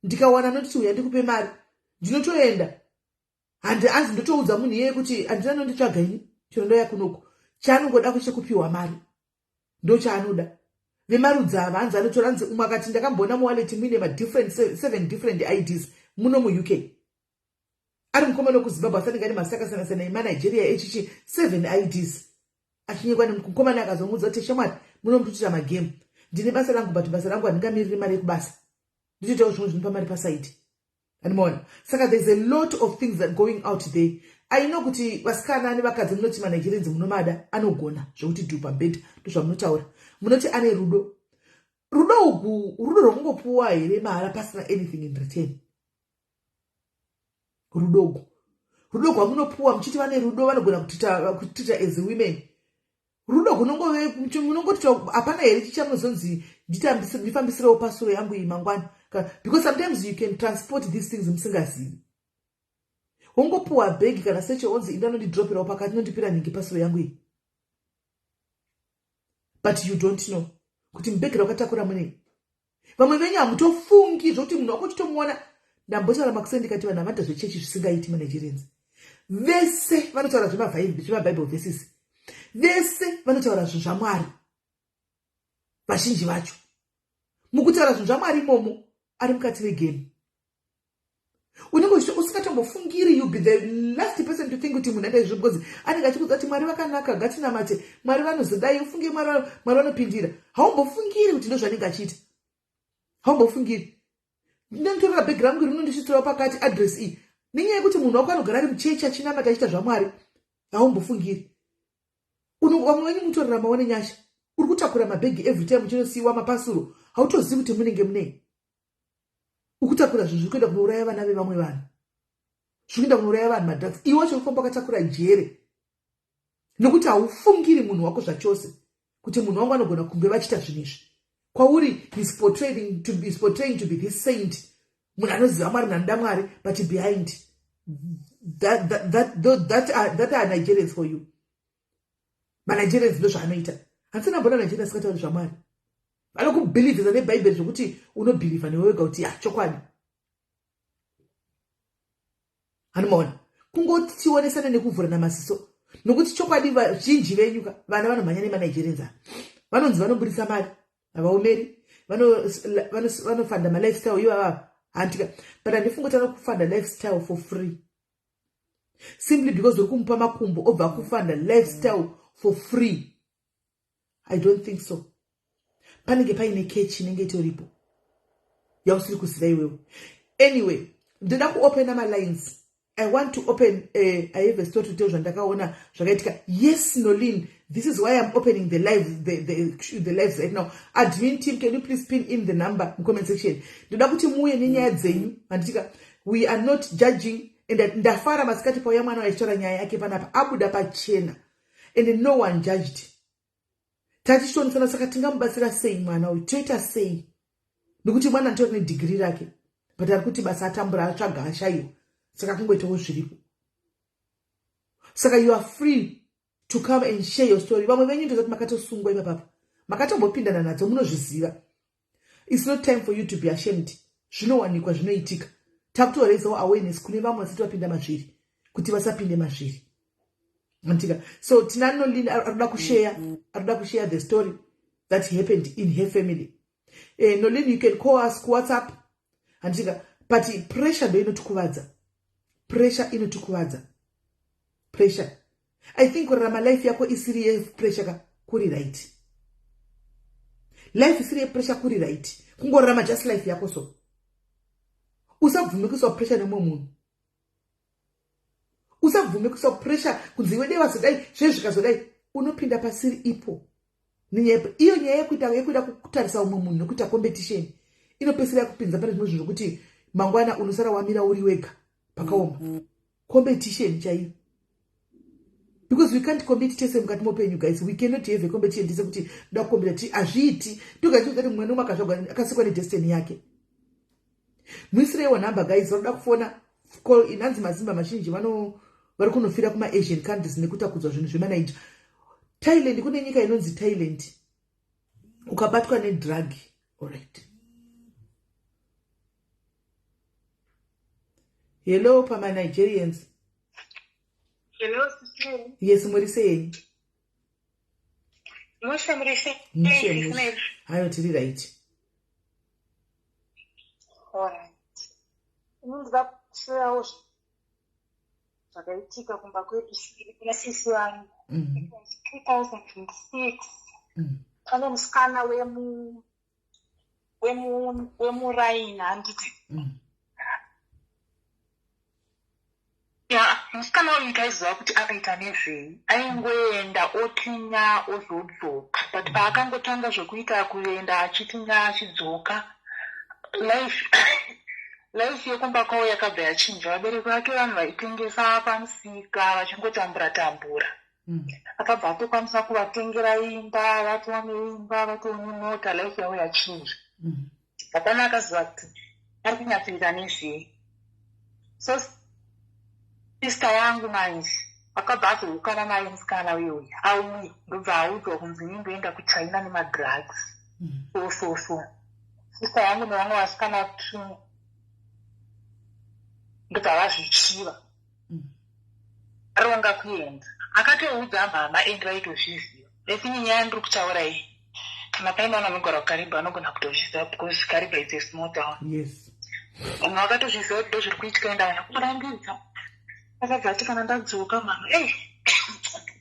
S1: ndikawana notiti uya ndikupe mari ndinotoenda hanzi ndotoudza munhu iyeye kuti handina nonditsvaga ini chirondo yakunoko chaanongoda kuchekupiwa mari ndo chaanoda. Vemarudzi ava hanzi anotora hanzi umwe akati ndakambona muwaleti muine 7 different IDs muno muUK. Ari mukomana wekuZimbabwe asanenge ane masi akasiyana-siyana emanigeria echichi 7 IDs. Achinyekwa nemukomana akazomudza kuti shamwari munomututira magemu. Ndine basa rangu but basa rangu handingamiriri mari yekubasa. Ndichitawo zvimwe zvinopa mari pasaidi. Animona. Saka there's a lot of things that going out there. I know kuti vasikana nevakadzi munoti maNigerians munomada anogona zvokuti dhupa bed ndozvamunotaura. Munoti ane rudo. Rudo ugu rudo rwamungopuwa here mara pasina anything in return. Rudo ugu. Rudo rwamunopuwa muchiti vane rudo vanogona kutita as women. Rudo munongoti hapana here chichamuzonzi ndifambisirewo pasuro yangu iyi mangwani. Because sometimes you can transport these things musingazivi. Wongopuwa begi kana seche onzi indanondidroperawo pakati nondipira nhingi pasuro yangu iyi. But you don't know kuti mubhegi rakatakura munei. Vamwe venyu hamutofungi zvokuti munhu wakuchitomuona. Ndambotaura makuseni ndikati vanhu havanda zvechechi zvisingaiti maNigerians. Vese vanotaura zvemaBible verses. Vese vanotaura zvinhu zvaMwari. Vazhinji vacho mukutaura zvinhu zvaMwari imomo ari mukati megame. Unenge usingatombofungiri you you'll be the last person to think kuti munhu anda izvo because anenge achikuudza kuti Mwari vakanaka ngatinamate Mwari vanozodai ufunge Mwari vanopindira haumbofungiri kuti ndozvanenge achiita haumbofungiri ndinotorera bhegi rangu rinondisvitsirawo pakati address iyi nenyaya yekuti munhu wako anogara ari muchechi achinamata achiita zvaMwari haumbofungiri vamwe venyu mutorera maone nyasha uri kutakura mabhegi every time uchinosiyiwa mapasuro hautozivi kuti munenge munei ukutakura zvinhu zviri kuenda kunouraya vana vevamwe vanhu zviri kuenda kunouraya vanhu madrugs iwe wacho urikufamba wakatakura jere nokuti haufungiri munhu wako zvachose kuti munhu wangu anogona kunge vachiita zvinhu izvi kwauri is portraying to be this saint munhu anoziva Mwari nanoda Mwari but behind that are Nigerians for you maNigerians ndo zvaanoita handisina mbona Nigerians katauri zvaMwari vanokubhilivhisa nebhaibheri zvokuti unobhilivha newega kuti chokwadi hanomaona kungoti tionesana nekuvhurana masiso nokuti chokwadi vazhinji venyuka vana vanomhanya nemanigerians vanonzi vanobudisa mari havaomeri vanofanda malifestyle ivo avava handika but handifunga kuti vanokufanda lifestyle for free simply because uri kumupa makumbo obva kufanda lifestyle for free. I don't think so. Panenge paine catch inenge itoripo yausiri kuziva iwewe. Anyway, ndinoda kuopena malines. I want to open I have a story to tell zvandakaona zvakaitika. Yes, Nolin, this is why I'm opening the live the lives right now. Admin team, can you please pin in the number in comment section? Ndinoda kuti muuye nenyaya dzenyu. Handika, we are not judging, and ndafara masikati pauya mwana waitora nyaya yake panapa abuda pachena, and no one judged. Tatishonisa saka tingamubatsira sei mwana uyu, toita sei? Nokuti mwana nditori nedegree rake, but ari kuti basa atambura atsvaga ashayiwa. Saka kungoitawo zviripo. Saka you are free to come and share your story. Vamwe venyu ndozati makatosungwa ipapa. Makatombopindana nadzo munozviziva. It's not time for you to be ashamed. Zvinowanikwa zvinoitika. Takutorezawo awareness kune vamwe vasati vapinda mazviri kuti vasapinde mazviri. Antika. So tinano Lynn aruda kushare the story that happened in her family. Nolin, you can call us WhatsApp. Antika. But pressure ndo inotukuvadza. Pressure. I think kurarama life yako isiri pressure kuri right. Life isiri pressure kuri right. Kungorarama just life yako so. Usabvume pressure nemwe munhu. Usabvume pressure kunziwe dewa zodai, zvezvikazodai, unopinda pasiri ipo. Iyo nyaya yekuita kutarisa umwe munhu nokuita competition. Inopesera kupinza pane zvimwe zvinhu kuti mangwana unosara wamira uri wega pakaoma. Competition chaiyo. Because we can't compete tese mukati mopenyu guys. We cannot have a competition tese kuti nda compete azviti. Tugaiti kuti mwana umakashogwa akasikwa nedestiny yake. Muisirewo number guys, roda kufona call inanzi mazimba mazhinji vari kunofira kuma Asian countries nekutakudzwa zvinhu zvemanaija. Thailand kune nyika inonzi Thailand. Ukabatwa nedrug. Alright. Hello, Pama Nigerians.
S4: Hello, sister.
S1: Yes, Morisei.
S4: Morisei.
S1: Hayo tiri right.
S4: Alright. Ndinoda kushare zvakaitika kumba kwedu kuna sisi wangu. 2026. Pane musikana wemuraina handiti. Ya, musikana uyu taiziva kuti akaita nezvei. Aingoenda otinya ozodzoka. But paakangotanga zvekuita kuenda achitinya achidzoka, life yekumba kwawo yakabva yachinja. Vabereki vake vanhu vaitengesa pamusika vachingotambura. Akabva atokwanisa kuvatengera imba, vatone imba, vatone mota, life yavo yachinja. Hapana akaziva kuti ari kunyatsoita nezvei. So sister yangu manje akabva azokana naye musikana uyu auye ndobva audzwa kunzi nindoenda kuChina nemadrugs. So sister yangu nevamwe vasikana kuti ndobva vazvichiva aronga kuenda. Akatoudza mama endi vaitozviziva. Lesinye nyaya ndiri kutaura iyi kana paine vanhu vanogara kukariba anogona kutozviziva because Kariba is a small town.
S1: Yes.
S4: Vanhu vakatozviziva kuti ndozviri kuitika enda vana kurambidza. akabva ati kana ndadzoka mama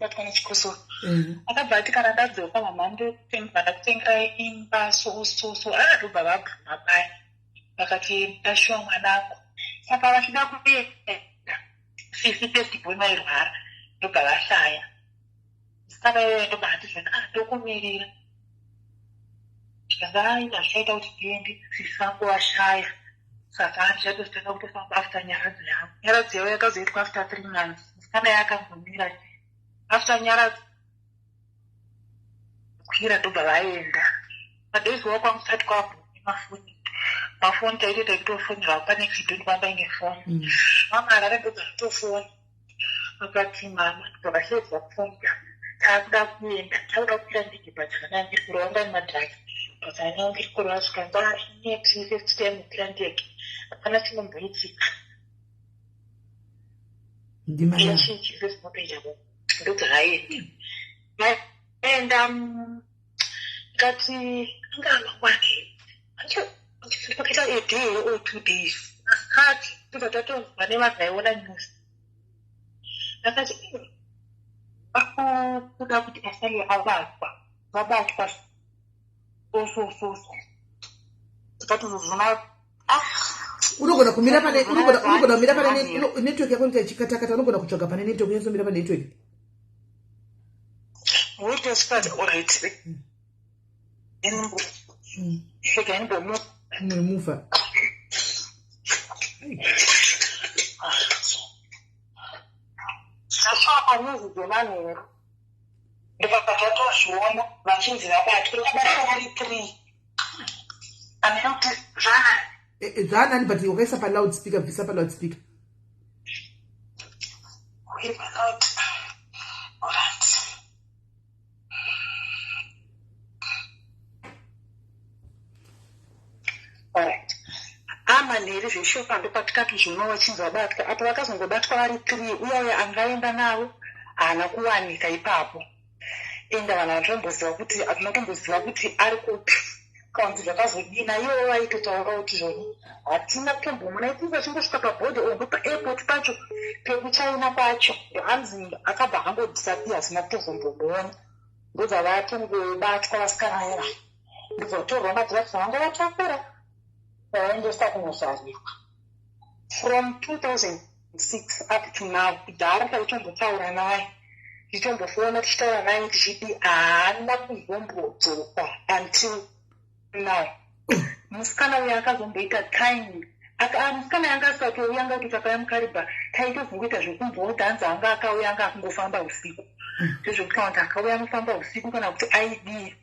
S4: batwa nechikosoro akabva ati kana ndadzoka mama ndakutengera imba so akatobva vabvuma paya vakati ndashuwa mwanako saka vachida kuenda sisi festival mairwara ndobva vashaya saka ndobva ati ndokumirira ndakanga zvaita kuti tiende sisi vangu vashaya saka ndichatositanga kutofamba after nyaradzi yavo nyaradzi yavo yakazoitwa after 3 months musikana yakambomira after nyaradzi kwira ndobva vaenda madaiziwa kwamusati kwabvumi mafoni taitota kutofonera pane chidhoni kwamba ine foni mama akarembedza kutofoni akati mama ndobvakashedza kufonera takuda kuenda takuda kukwira ndege pachana ndiri kurwanga nemadhaki pachana ndiri kurasika ine 350 time kukwira ndege hapana chinomboitika ndimaachichize zvinopedza ndodzaaenda ngati angamangwane ndipakaita a day or 2 days asikati totatatonzwa nevanhu vaiona news akati akuda kuti asali avatwa vabatwa so tikatozozvona
S1: unogona kumira pane network yako nitachikatakata unogona kutsvaga pane network unyasomira pane network
S4: witesipati alright
S1: mufa
S4: zvasvakanyuzi dzevanhero ndikakatozviona vachinzi vakati vakabata vari 3 amena kuti
S1: zvaanani but wakaisa paloudspeaker bvisa paloudspeaker
S4: amanheri zveshopa ndopatikati zvino vachinzi vabatwa apo vakazongobatwa vari 3 uye angaenda navo haana kuwanika ipapo enda vanhu vatomboziva kuti hatina tomboziva kuti ari kupi kanzi zvakazodina ivo vaitotaura kuti zvoni hatina kutombomona iti vachingosvika pabhodhi ondo paairport pacho pekuchina pacho hanzi akabva hangodisapia asina kutozombomuona ndobva vatongobatwa vasikana eva ndobva kutorwa madzivati vanga vatakura vaendesa kunosharirwa from 2006 up to now kudhara taitombotaura naye tichombofoona tichitaura naye tichiti haana kuzombodzoka until now musikana uyo akazomboita time musikana yanga asatouya anga kuti takauya mukaribha taitozongoita zvekumbodhanza anga akauya anga akungofamba usiku ndozvekuti vantu akauya anofamba usiku kana kuti id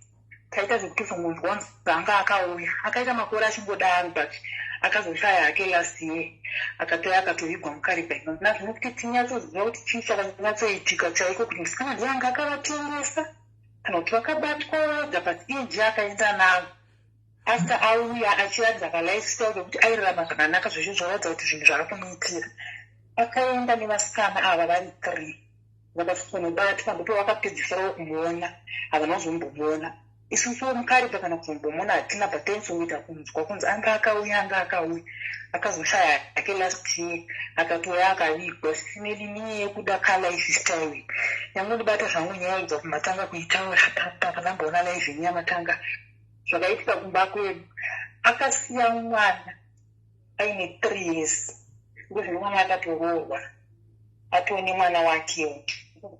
S4: taita zvekutozongonzwa anga akauya akaita makore achingodaro but akazoshaya hake last year akatoya akatovigwa mukaribha ino nazvino kuti tinyatsoziva kuti chii chakanyatsoitika chaiko kuti musikana ndiye anga akavatengesa kana kuti vakabatwa but iye ndiye akaenda navo after auya achiratidza kalifestyle zvekuti airarama zvakanaka zveshe zvoratidza kuti zvinhu zvakatomuitira akaenda nevasikana ava vari 3 vakatonobatwa ndipo vakapedzisirawo kumuona havana kuzombomuona isusu mukaribha kana kuzombomuona hatina batainsoita kunzwa kunzi anga akauya akazoshaya hake last year akatoya akavigwa sisinelini yekuda kalifestyle yangodibata zvangu nyaya idza kumatanga kuitaura pakazamboona live nyamatanga zvakaitika kumba kwedu akasiya mwana aine 3 years ndozvino mwana akatoroorwa atone mwana wakewo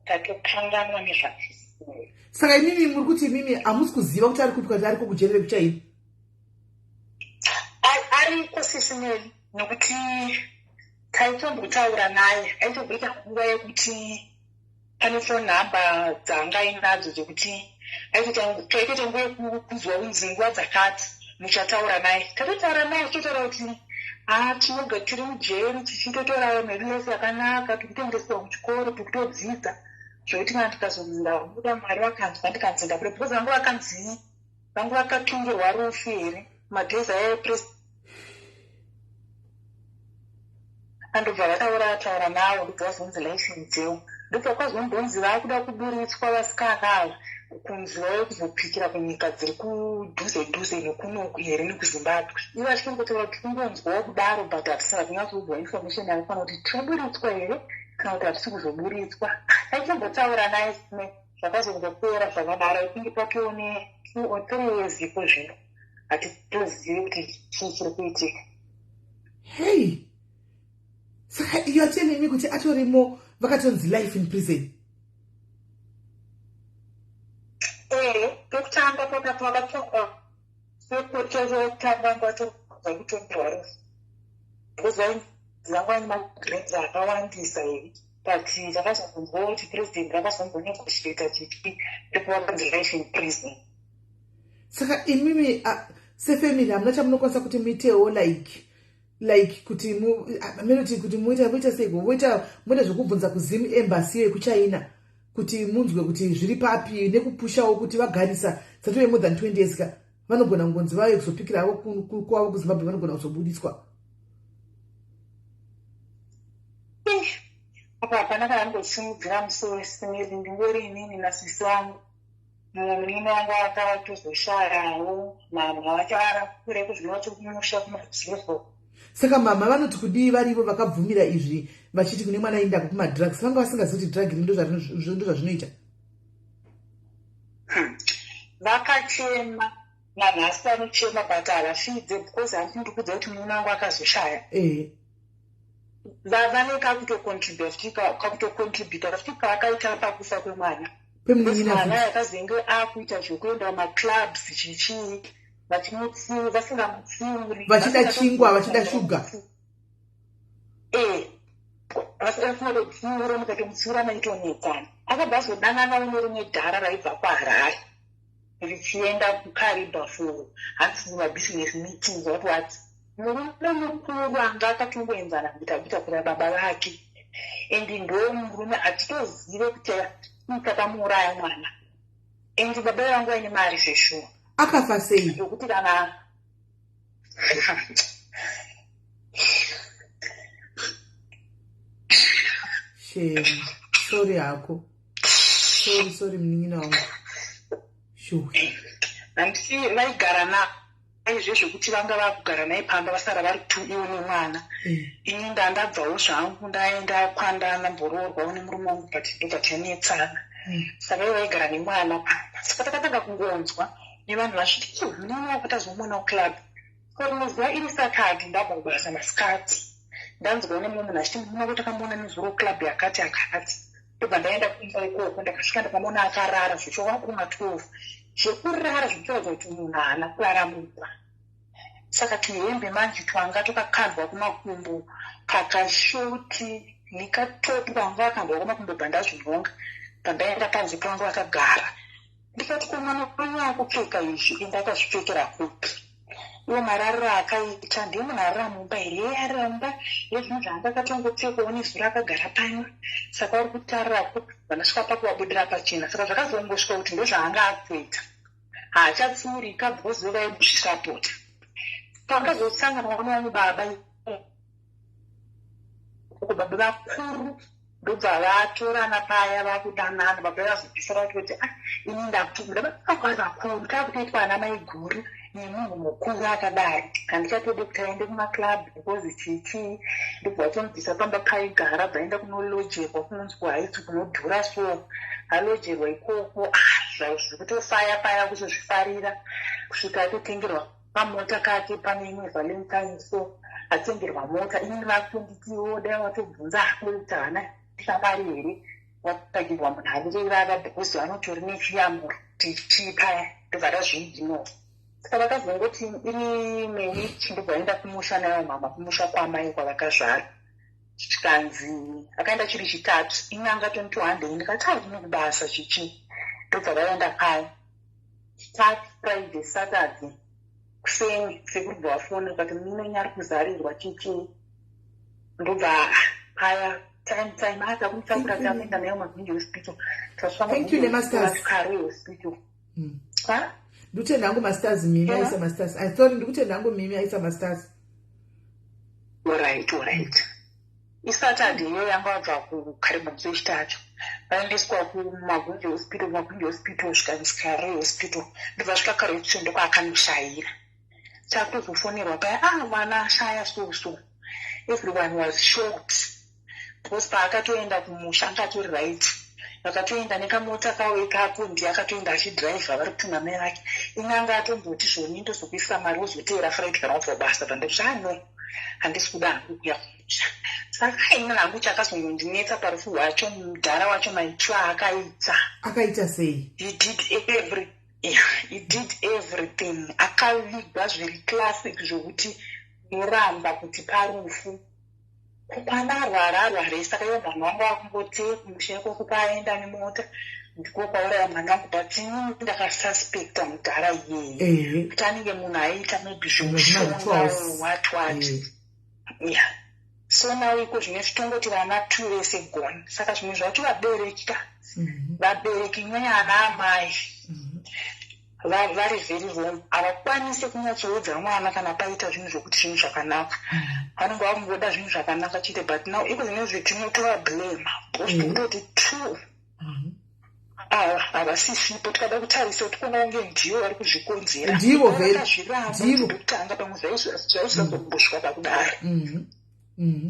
S4: tatokanganwa nezvazvisiwe
S1: saka imimi muri kuti imimi hamusi kuziva kuti ari kuti kwati ariko kujerere kuchaini
S4: ariko sisineli nokuti taitombotaura naye aitomboita nguva yekuti pane phone number dzanga inadzo dzekuti taitota nguva yekuzwa kunzi nguva dzakati muchataura naye tatotaura naye totaura kuti tinoga tiri mujeri tichitotorawo mherileso yakanaka tikutoendeswa kuchikoro tikutodzidza zvokuti kana tikazondabuda mwari vakanzwa ndikanzenda kure because vangu vakanzi vangu vakatungirwa rufu here madhezi ayepresi andobva vataura nawo ndobva vazonzi license dzeo ndobva kwazombonzi vakuda kuburitswa vasikana ava kunzi vauye kuzopikira kunyika dziri kudhuze nekunoku here nekuzimbabwe ivo vachitotaura kuti kungonzwawo kudaro but hatisina kunyatsouzwa information yavafana kuti tinoburitswa here kana kuti hatisi kuzoburitswa. Aichimbotaura naye zvakazongopera zvakadaro. I think pakione 2 or 3 years ipo zvino. Hatitozivi kuti chii chiri kuitika.
S1: Hey, saka you are telling me kuti atorimo vakatonzi life in prison?
S4: Pekutanga pakapakapakwa sekototanga ngatozakutongerwa kuzangwani magrades akawandisa here but takazongonzwa kuti president akazongonegotiata chiti pekuvakanzi life in prison.
S1: Saka imimi sefamily hamuna chamunokwanisa kuti muitewo like kuti menoti kuti muita seiko muita zvokubvunza kuzimu embassy yekuchina kuti munzwe kuti zviri papi nekupushawo kuti vagarisa satove more than 20 years ka vanogona ngonzi vauye kuzopikirawo kwavo kuzimbabwe vanogona kuzobudiswa.
S4: Apa hapana kanangosimudzira musoro SIS-MELLY ndingori inini nasisi wangu munini wangu akatozosharawo mama vachara kure kuzvinocho kumusha kumadzirwo.
S1: Saka mama vanoti kudii varivo vakabvumira izvi vachiti kune mwana aenda kumadrugs vanga vasingazivi kuti drug ndo zvazvinoita.
S4: Vakachema nanhasi vanochema but havafidze because handidi kudza kuti munini wangu akazoshaya. Vaneka kakutocontributa kusvika akaita pakufa kwemwana. Mwana yakazenge akuita zvokuenda mumaclubs chichii vachimupfuura vasingamupfuuri
S1: vachida chingwa vachida shuga.
S4: Vasingafuna kupfuura mukati mupfuura maitonetsana. Akabva azodangana une rimwe dhara raibva kwaHarare richienda kuKariba for hands business meetings what murume mukuru anga akatongoenzana kuita kura baba vake endi ndo murume atitozive kuti takamuuraya mwana endi baba vangu aine mari zveshuwa.
S1: Akafa sei?
S4: Zvokuti kana
S1: shame. Sorry hako. Sorry mnin'ina wangu. Shuwe.
S4: Handisi vaigara na izvezvokuti vanga vakugara naye pamba vasara vari 2 iwo nemwana. Ini ndandabvawo zvangu ndaenda kwandandambororwawo nemurume wangu patinetsana. Saka vaigara nemwana pamba. Saka takatanga kungonzwa nevanhu vachiti munini wakatazomona club. Korinoziva iri Saturday ndabva kubasa masikati. Ndanzwa nemumwe munhu achiti munini wako takamboona nezuro club yakati. Ndobva ndaenda kumba ikoko ndakasvika ndakamona akarara zvichova kuma 12. Zvekurara zvichiratidza kuti munhu haana kurara mumba. Saka tuhembe manje twanga twakakandwa kumakumbo kakashoti nikatotwa ngakandwa kumakumbo bandazvinonga pandaenda panze pangu akagara. Ndikati kumwana kwanya kupfeka izvi endakazvipfekera kupi. Uwo marariro akaita ndiye munhu arara mumba here aramba yezvinhu zvandakatongopfekawo nezuro akagara pano. Saka uri kutarira kupi vandasvika pakuvabudira pachena. Saka zvakazongosvika kuti ndozvaanga akuita haachatsuurika bhozi vaibushisapota. Pakazosangana vangu baba baba vakuru ndobva vatorana paya vakudanana baba vazopesera kuti ini ndakakwaza kuru takutoitwa ana mai guru nemunhu mukuru akadaro handichatode kuti aende kumaclub because chichi ndobva vatomubvisa pamba paigara bvaenda kunolojerwa kunonzwa haiti kunodhura so alojerwa ikoko zvazvo kutofaya paya kuzozvifarira kusvika atotengerwa pamota kake pane imwe valentine so atengerwa mota inini vakunditiwo dai watobvunza kuti hana shamari here watagirwa munhu arirevava because vanotori nechiyamuro tichii paya ndobva razviidino. Saka vakazongoti iri mewiki ndobva aenda kumusha nayo mama kumusha kwamai kwavakazvara chikanzi akaenda chiri chitatu ini anga 2200 ndikati handine kubasa chichi ndobva vaenda paya Friday Saturday kuseni sekuribva wafona ukati munini ari kuzarirwa chichi ndobva paya time atakumtakura taenda nayo mavhinji hospital
S1: tasvakare
S4: hospital.
S1: ndikutenda hangu masters mimi aisa masters I thought ndikutenda hangu mimi aisa masters.
S4: Alright. Isaturday iyo yanga wabva kukaribabzo chitatu vaendeswa kumagwinji hospital zvikanzikare hospital ndobva svika kare hospital ndokwaakanoshaira takutozofonerwa paya mwana ashaya so everyone was shocked because paakatoenda kumusha akatori right vakatoenda nekamota kawo kapo ndiye akatoenda achidhiraivha vari kutungamai vake inanga atomboti zvoni ndozokuisa mari wozoteera friday kana wabva basa pandozvano handisi kuda hangu kuya kumusha saka ina hangu chakazondinetsa parufu rwacho mudhara wacho maitwa akaita
S1: sei
S4: he did everything akavigwa zviri classic zvokuti noramba kuti parufu kukwanarwara saka iwo mwana wangu akungoti kumusha ikoko kwaenda nemota ndiko kwauraya mwana wangu but inini ndakasuspekta mudhara iyeye kuti anenge munhu aiita maybe zvomushonga what yeah. So now iko zvine zvitongoti vana 2 vese gone saka zvimwe zvacho vabereki nyanya ana amai vari very wrong havakwanisi kunyatsoudza mwana kana paita zvinhu zvokuti zvinhu zvakanaka vanenge vakungoda zvinhu zvakanaka chete but now iko zvine zvetinotora blame because kutoti true havasisipo tikada kutarisa kuti kuna unge ndivo vari kuzvikonzera
S1: ndivozviramba
S4: pamwe zvaisazomboshwa pakudaro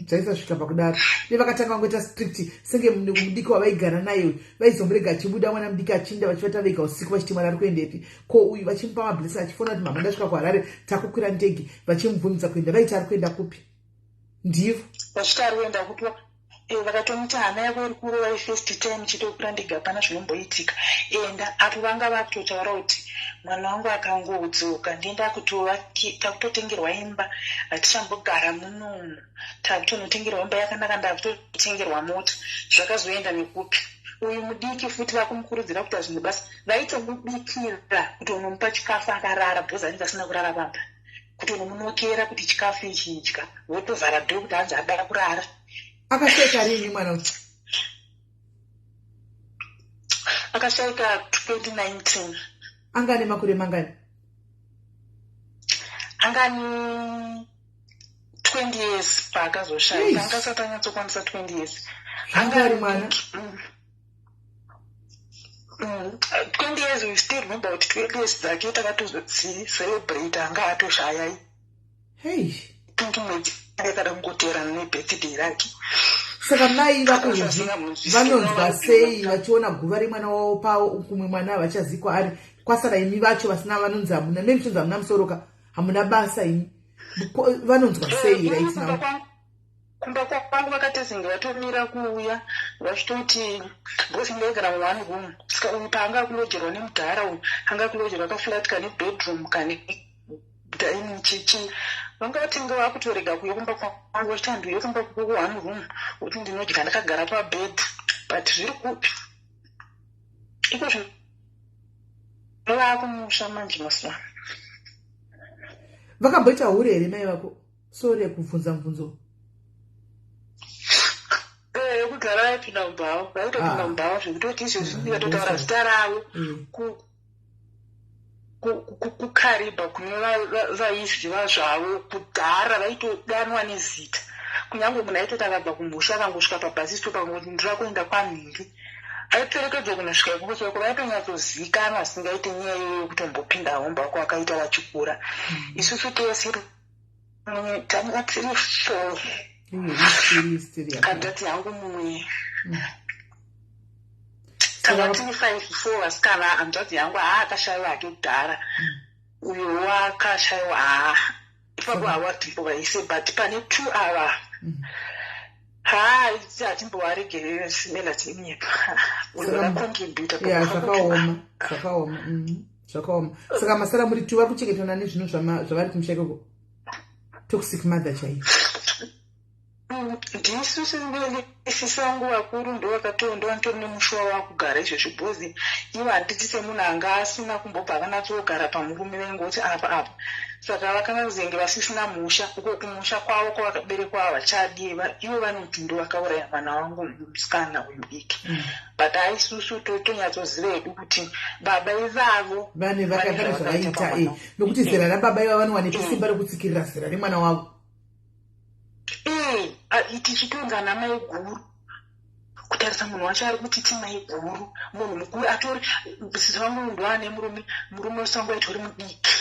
S1: zvaisasvika pakudaro nevakatanga kungoita strict senge mudiki wavaigara naye vaizomurega achibuda mwana mudiki achinda vachivata vega usiku vachiti mwana ari kuendepi ko uyu vachimupa mabhilisi achifona kuti mama ndasvika kuharare takukwira ndege vachimubvumidza kuenda vaiti ari kuenda kupi ndivo
S4: vachiti ari kuenda kupi vakatomuti hana yavo iri kurova first time chitokwira ndege hapana zvinomboitika enda apo vanga vakutotaura kuti mwana wangu akangodzoka ndienda takutotengerwa imba hatichambogara munomu takutonotengerwa imba yakanaka ndakutotengerwa mota zvakazoenda nekupi uyu mudiki futi vakumukurudzira kuita zvinhu basi vaitomubikira kuti unomupa chikafu akarara bhozi anenge asina kurara pamba kuti unomunokera kuti chikafu ichi idya wotovhara dho kuti hanzi adara kurara
S1: akashaika rini mwana
S4: akashaika 2019
S1: angane makore mangani
S4: angani 20 years paakazoshaika anga asati anyatsokwanisa 20 years
S1: angari mwana
S4: 20 years we still remember kuti 20 years dzake takatozocelebrate anga atoshayai tuntumwedzi akada kungoteerana nebirthday rake
S1: saka mai vako vanonzwa sei vachiona guva remwana wavo pavo kumwe mwana vachazikwa ari kwasara imi vacho vasina vanonzi hamuna memuchonzi hamuna musoroka hamuna basa imi vanonzwa sei right now
S4: kumba kwangu vakatezenge vatomira kuuya vachitoti bosi ndaigara mu1 room saka uyu paanga kulogerwa nemudhara uyu anga kulogerwa kaflat kane bedroom kane dining chichi vanga vatenga vakutorega kuya kumba kwangu vachiti handiuye kumba ku1 room kuti ndinodya ndakagara pabed but zviri kupi iko zvinhu vakumusha manje mazuva
S1: vakamboita hure here mai vako sore kubvunza mubvunzo
S4: kugara vaipinda mubhavo vaitopinda mubhavo zvekutoti izvozvi vatotaura zita ravo kukariba kune vaizviva zvavo kudhara vaitodanwa nezita kunyange munhu aitoti akabva kumusha akangosvika pabhasi stop angoti ndira kuenda kwamhiri aiperekedzwa kunosvika ikoko soko vaitonyatsozikanwa asingaite nyaya iyoyo yokutombopinda homba wako akaita vachikura isusu tose tanga tiri 4 kadhati yangu mumwe tanga tiri 5 vasikana hanzvadzi yangu akashayiwa hake kudhara uyo wakashayiwa ipapo hawadhimbo vaise but pane 2 ava hatimbovaregerere simela tinyepa unovakontributa
S1: zvakaoma saka masara muri 2 vari kuchengetana nezvinhu zvavari kumusha ikoko toxic mother chaiyo
S4: ndisusi isisangu vakuru ndovakatoonda nditori nemushuwa wakugara izvozvo bhozi ivo handiti semunhu anga asina kumbobva akanatsogara pamurume vaingoti apa saka vakanga kuzenge vasisina musha uko kumusha kwavo kwavakaberekwa havachadiva ivo vanoti ndo vakauraya mwana wangu musikana wemudiki but aisusu tonyatsoziva hedu kuti baba ivavo
S1: vane vakagara zvavaita nokuti zera rababa iva vanowanepa simba rekutsikirira zera remwana wavo
S4: tichitongana mai guru kutarisa munhu wacho ari kuti timai guru munhu mukuru atori sisi vangu ndo ane murume usangu aitori mudiki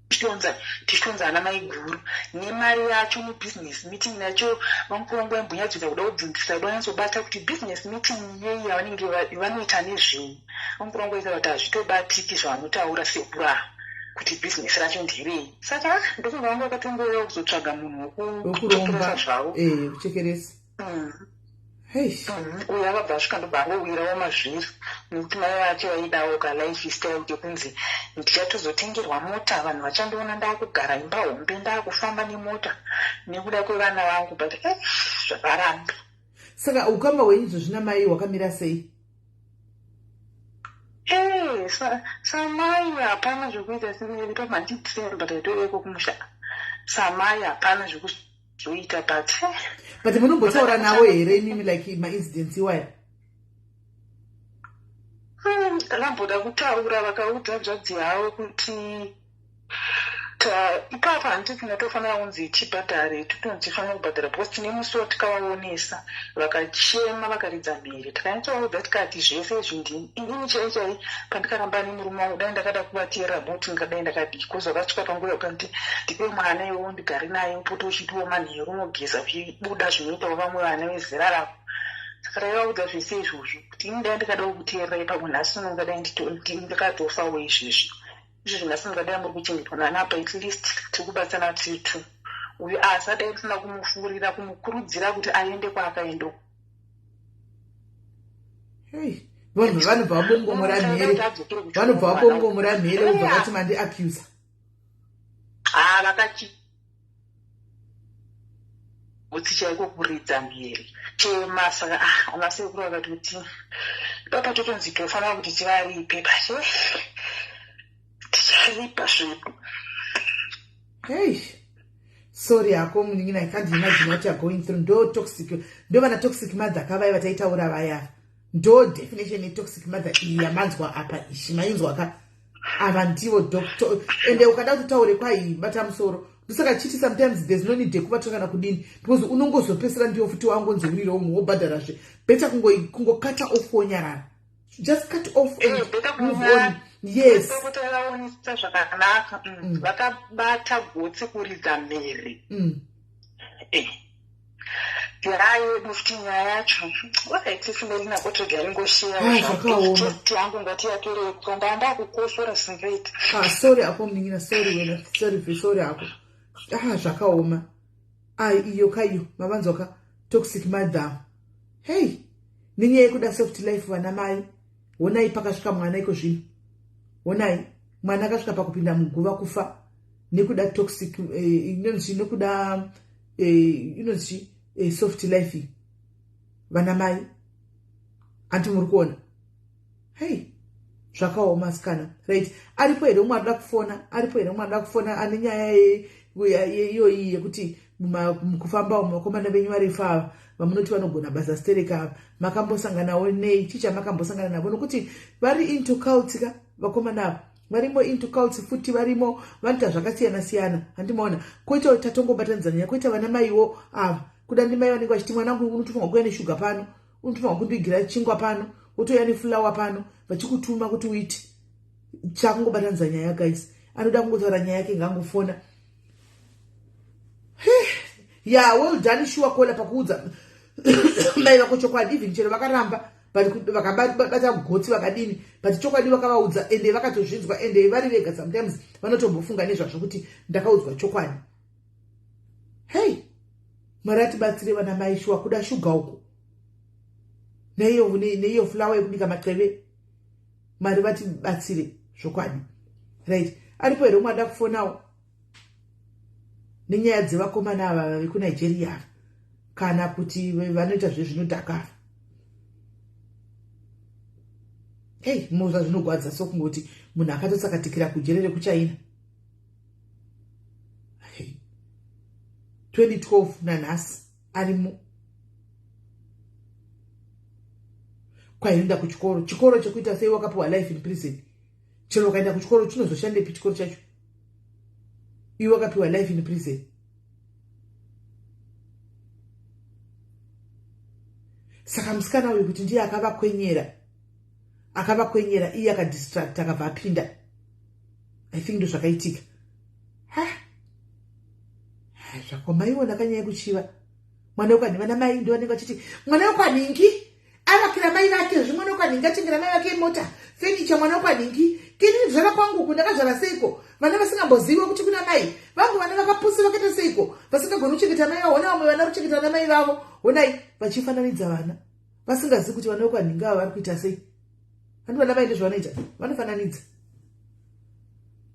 S4: tichitonza ana mai guru nemari yacho mubusiness meeting yacho vamukuru vangu vaimbonyadzidza kuda kubvunzisa kuda nyatsobata kuti business meeting iyeyi yavanenge vanoita nezvei. Vamukuru vangu vaita kuti hazvitobatiki zvavanotaura sekura kuti business racho nderei. Saka ndofunga vangu vakatongoya kuzotsvaga munhu wokutotoresa zvavo
S1: kuchekeresa.
S4: Uyo akabva asvika ndobva angowirawo mazviri nekuti mai vacho vaidawo kalife style kekunzi ndichatozotengerwa mota, vanhu vachandiona ndaakugara imba hombe, ndaakufamba nemota nekuda kwevana vangu, but zvakaramba.
S1: Saka ukama hweizvo zvina mai hwakamira sei?
S4: Samai hapana zvokuita sekuitwa ndidhisemba taitoyeko kumusha. Samai hapana zvokuzoita
S1: but munombotaura navo here imimi like maincidents iwaya?
S4: Takamboda kutaura vakaudza nzvadzi yavo kuti ipapo handiti tinatofanira kunzi chibhadhare, tifanira kubhadhara because tine musi watikavaonesa vakachema vakaridza mhiri. Takanyatsovaudza tikati zvese zvindini inini chai chai pandikaramba nemurume wangu dai ndakada kuvatera moti ndingadai ndakadii koza vakasvika panguva yakanti ndipe mwana iwowo ndigare naye upoto uchitiwo manheru unogeza zvibuda zvinoitawo vamwe vana vezera rako. Saka taivaudza zvese izvozvo kuti ini dai ndikadawo kuteera ipapo nhasi unongadai ndikatofawo izvezvi izvo nhasi ndingadai muri kuchengetwa nanapa at least tiri kubatsana titu. Uyu asadai tisina kumufurira kumukurudzira kuti aende kwaakaenda.
S1: Vanhu vanobva vabongomora mhere ubva vati mandi accuser.
S4: Kuti chaiko kuridza mhiri chema. Saka ana sekuru vakati kuti papa totonzi tofanira kuti tivaripe pashe ticharipa zvedu.
S1: Sorry yako muningi, I can't imagine what you're going through. Ndo toxic, ndo vana toxic mother kavai vataitaura vaya. Ndo definition ye toxic mother yamanzwa apa ishi mainzwa ka ava ndivo doctor. Ende ukada kutaure kwai bata musoro. Ndosaka chiti sometimes there's no need yekuvatwa kana kudini because unongozopesera ndiyo futi wangonze uriro umwe wobhadharasve. Better kungokata off wonyarara. Just cut off and move on. Yes.
S4: Zvakanaka. Vakabata gotsi kuridza mhiri. Yaye mufti nyaya yacho wakaitisimeli nakotogari ngoshira yangu ngati yatore kwanda ndakukosora singaita.
S1: Sorry ako mningina, sorry wena, sorry ako. Zvakaoma. Iyo kayo mavanzoka toxic mother. Ninye yekuda soft life vana mai. Wonai pakasvika mwana iko zvino. Wonai mwana akasvika pakupinda muguva kufa nekuda toxic inonzi nekuda inonzi soft life vana mai. Anti muri kuona zvakaoma sikana, right? Aripo here umwe anoda kufona ane nyaya iyoyi yekuti mukufamba mukomana venyu varifa vamunoti vanogona basa stereka makambosanganawo nei chicha makambosangana navo nokuti vari into cult ka vakomana ava varimo into cult futi varimo vanoita zvakasiyana siyana. Handimaona koita tatongobatanzanya koita vana maiwo ava kuda ndimai vanenge vachiti mwanangu unotofanwa kuuya neshuga pano, unotofanwa kundigira chingwa pano, utouya nefulawa pano, vachikutuma kuti uiti. Chakungobatanza nyaya guys. Anoda kungotaura nyaya yake ngangofona. Well done sure kola pakuudza mai vako chokwadi even chero vakaramba vakabata gotsi vakadini but chokwadi vakavaudza ende vakatozvinzwa ende vari vega sometimes vanotombofunga nezvazvo kuti ndakaudzwa chokwadi. Mwari atibatsire vana mai shuwa kuda shuga uko neiyo fulawa yekubika makleve. Mwari vatibatsire zvokwadi, right? Aripo here umwe ada kufonawo nenyaya dzevakomana ava vekunigeria kana kuti vanoita zvezvinodhaka. Mozva zvinogwadza sokungoti munhu akatotsakatikira kujere rekuchina 2012 nanhasi arimo. Kwaenda chikoro chekuita sei wakapiwa life in prison. Chero wakaenda kuchikoro chinozoshandepi chikoro chacho? Iwe wakapiwa life in prison. Saka musikana uyu kuti ndiye akavakwenyera iye akadistract akabva apinda. I think ndo zvakaitika. zvako maiona kanyaya kuchiva mwana wekwani vana mai ndovanenge vachiti mwana wekwaningi avakira mai vake zvimwana wekwaningi atengera mai vake mota fenicha mwana wekwaningi kini zvara kwangu kundakazvara seiko vana vasingamboziva kuti kuna mai vangu vana vakapusi vakaita seiko vasingagoni kuchengeta mai vavo nevamwe vana kuchengeta vana mai vavo honai vachifananidza vana vasingazivi kuti vana wekwaningi ava vari kuita sei handi vana vaite zvavanoita vanofananidza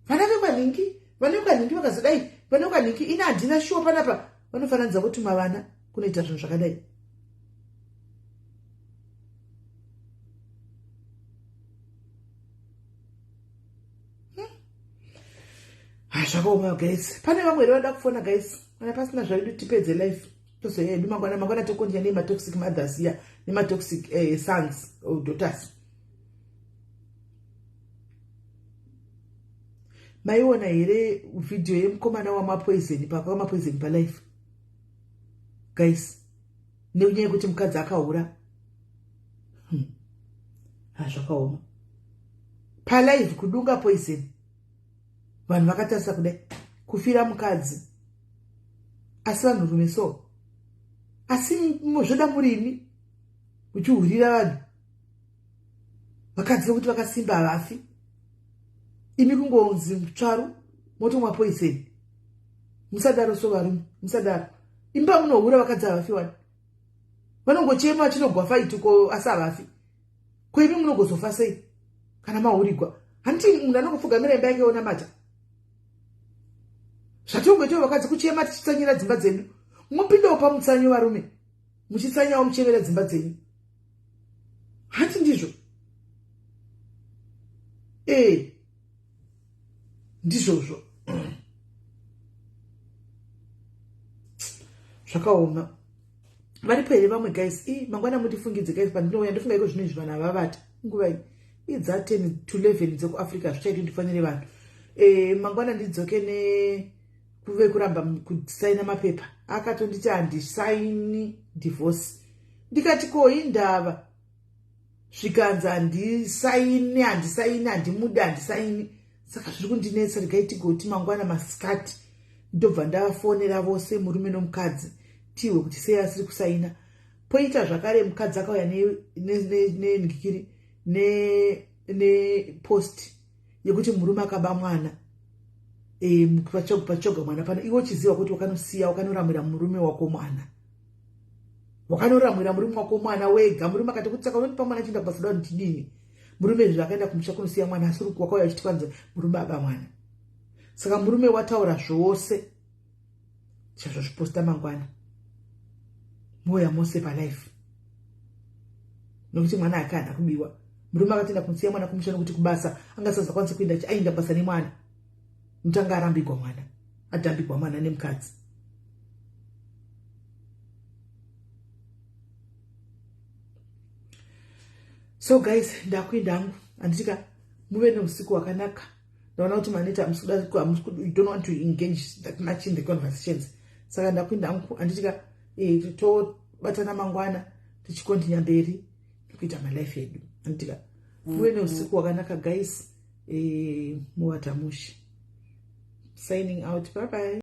S1: vana vekwaningi vakazodai vana wekwaningi ina handina shuwa panapa vanofananidza votuma vana kunoita zvinhu zvakadai zvakaoma guys pane vamwe vanoda kufona guys kana pasina zvaidu tipedze life tozoya hedu mangwana tokonja nematoxic mothers ya nematoxic sons or daughters maiona here video yemukomana wamapoison pakamapoison palife guys nenyaya yekuti mukadzi akaura zvakaoma palive kudunga poison vanhu vakatarisa kudai kufira mukadzi asi vanhurume so asi zvoda murini uchihurira vanhu vakadzi vokuti vakasimba havafi imi kungonzi mutsvaru motomwa poison musadaro so varume musadaro imba munohura vakadzi havafi wani vanongochema vachinogwafa ituko asi havafi koimi munogozofa sei kana mahurigwa handiti munhu anongopfugamira imba yake ona mata zvatongoitawo vakadzi kuchema tichitsanyira dzimba dzedu mopindawo pamutsanyi varume muchitsanyawo muchevera dzimba dzenyu hati ndizvo ndizvozvo zvakaoma varipo here vamwe guys mangwana mutifungidze guys pandinouya ndofunga iko zvino izvi vanhu havavata nguva iyi idza 10 to 11 dzekuafrica zvichaiti ndifanire vanhu mangwana ndidzoke kuve kuramba kusaina mapepa akatonditi handisaini divorce ndikati ko indava zvikanzi handisaini handimuda handisaini saka zviri kundinetsa rigaitigoti mangwana masikati ndobva ndafonera vose murume nomukadzi tiwe kuti sei asiri kusaina poita zvakare mukadzi akauya nenhikiri nepost yekuti murume akaba mwana pachoga mwana pano iwe uchiziva kuti wakanosiya wakanoramwira murume wako mwana wakanoramwira murume wako mwana wega murume akati kuti saka unoti mwana chienda pasada ndidini murume izvi akaenda kumusha kunosiya mwana asi wakauya achiti kwanza murume aba mwana saka murume wataura zvose chazvozviposta mangwana moya mose palife nokuti mwana akahanda kubiwa murume akatoenda kunosiya mwana kumusha nokuti kubasa angasazakwanisa kuenda aenda basa nemwana mutanga arambigwa mwana adhambigwa mwana nemukadzi so guys ndakuenda hangu handitika muve neusiku hwakanaka ndaona kuti maneta you don't want to engage that much in the conversations saka ndakuenda hangu handitika tobatana mangwana tichikontinya mberi nekuita malife yedu handitika muve neusiku hwakanaka guys muvatamushi signing out. Bye bye.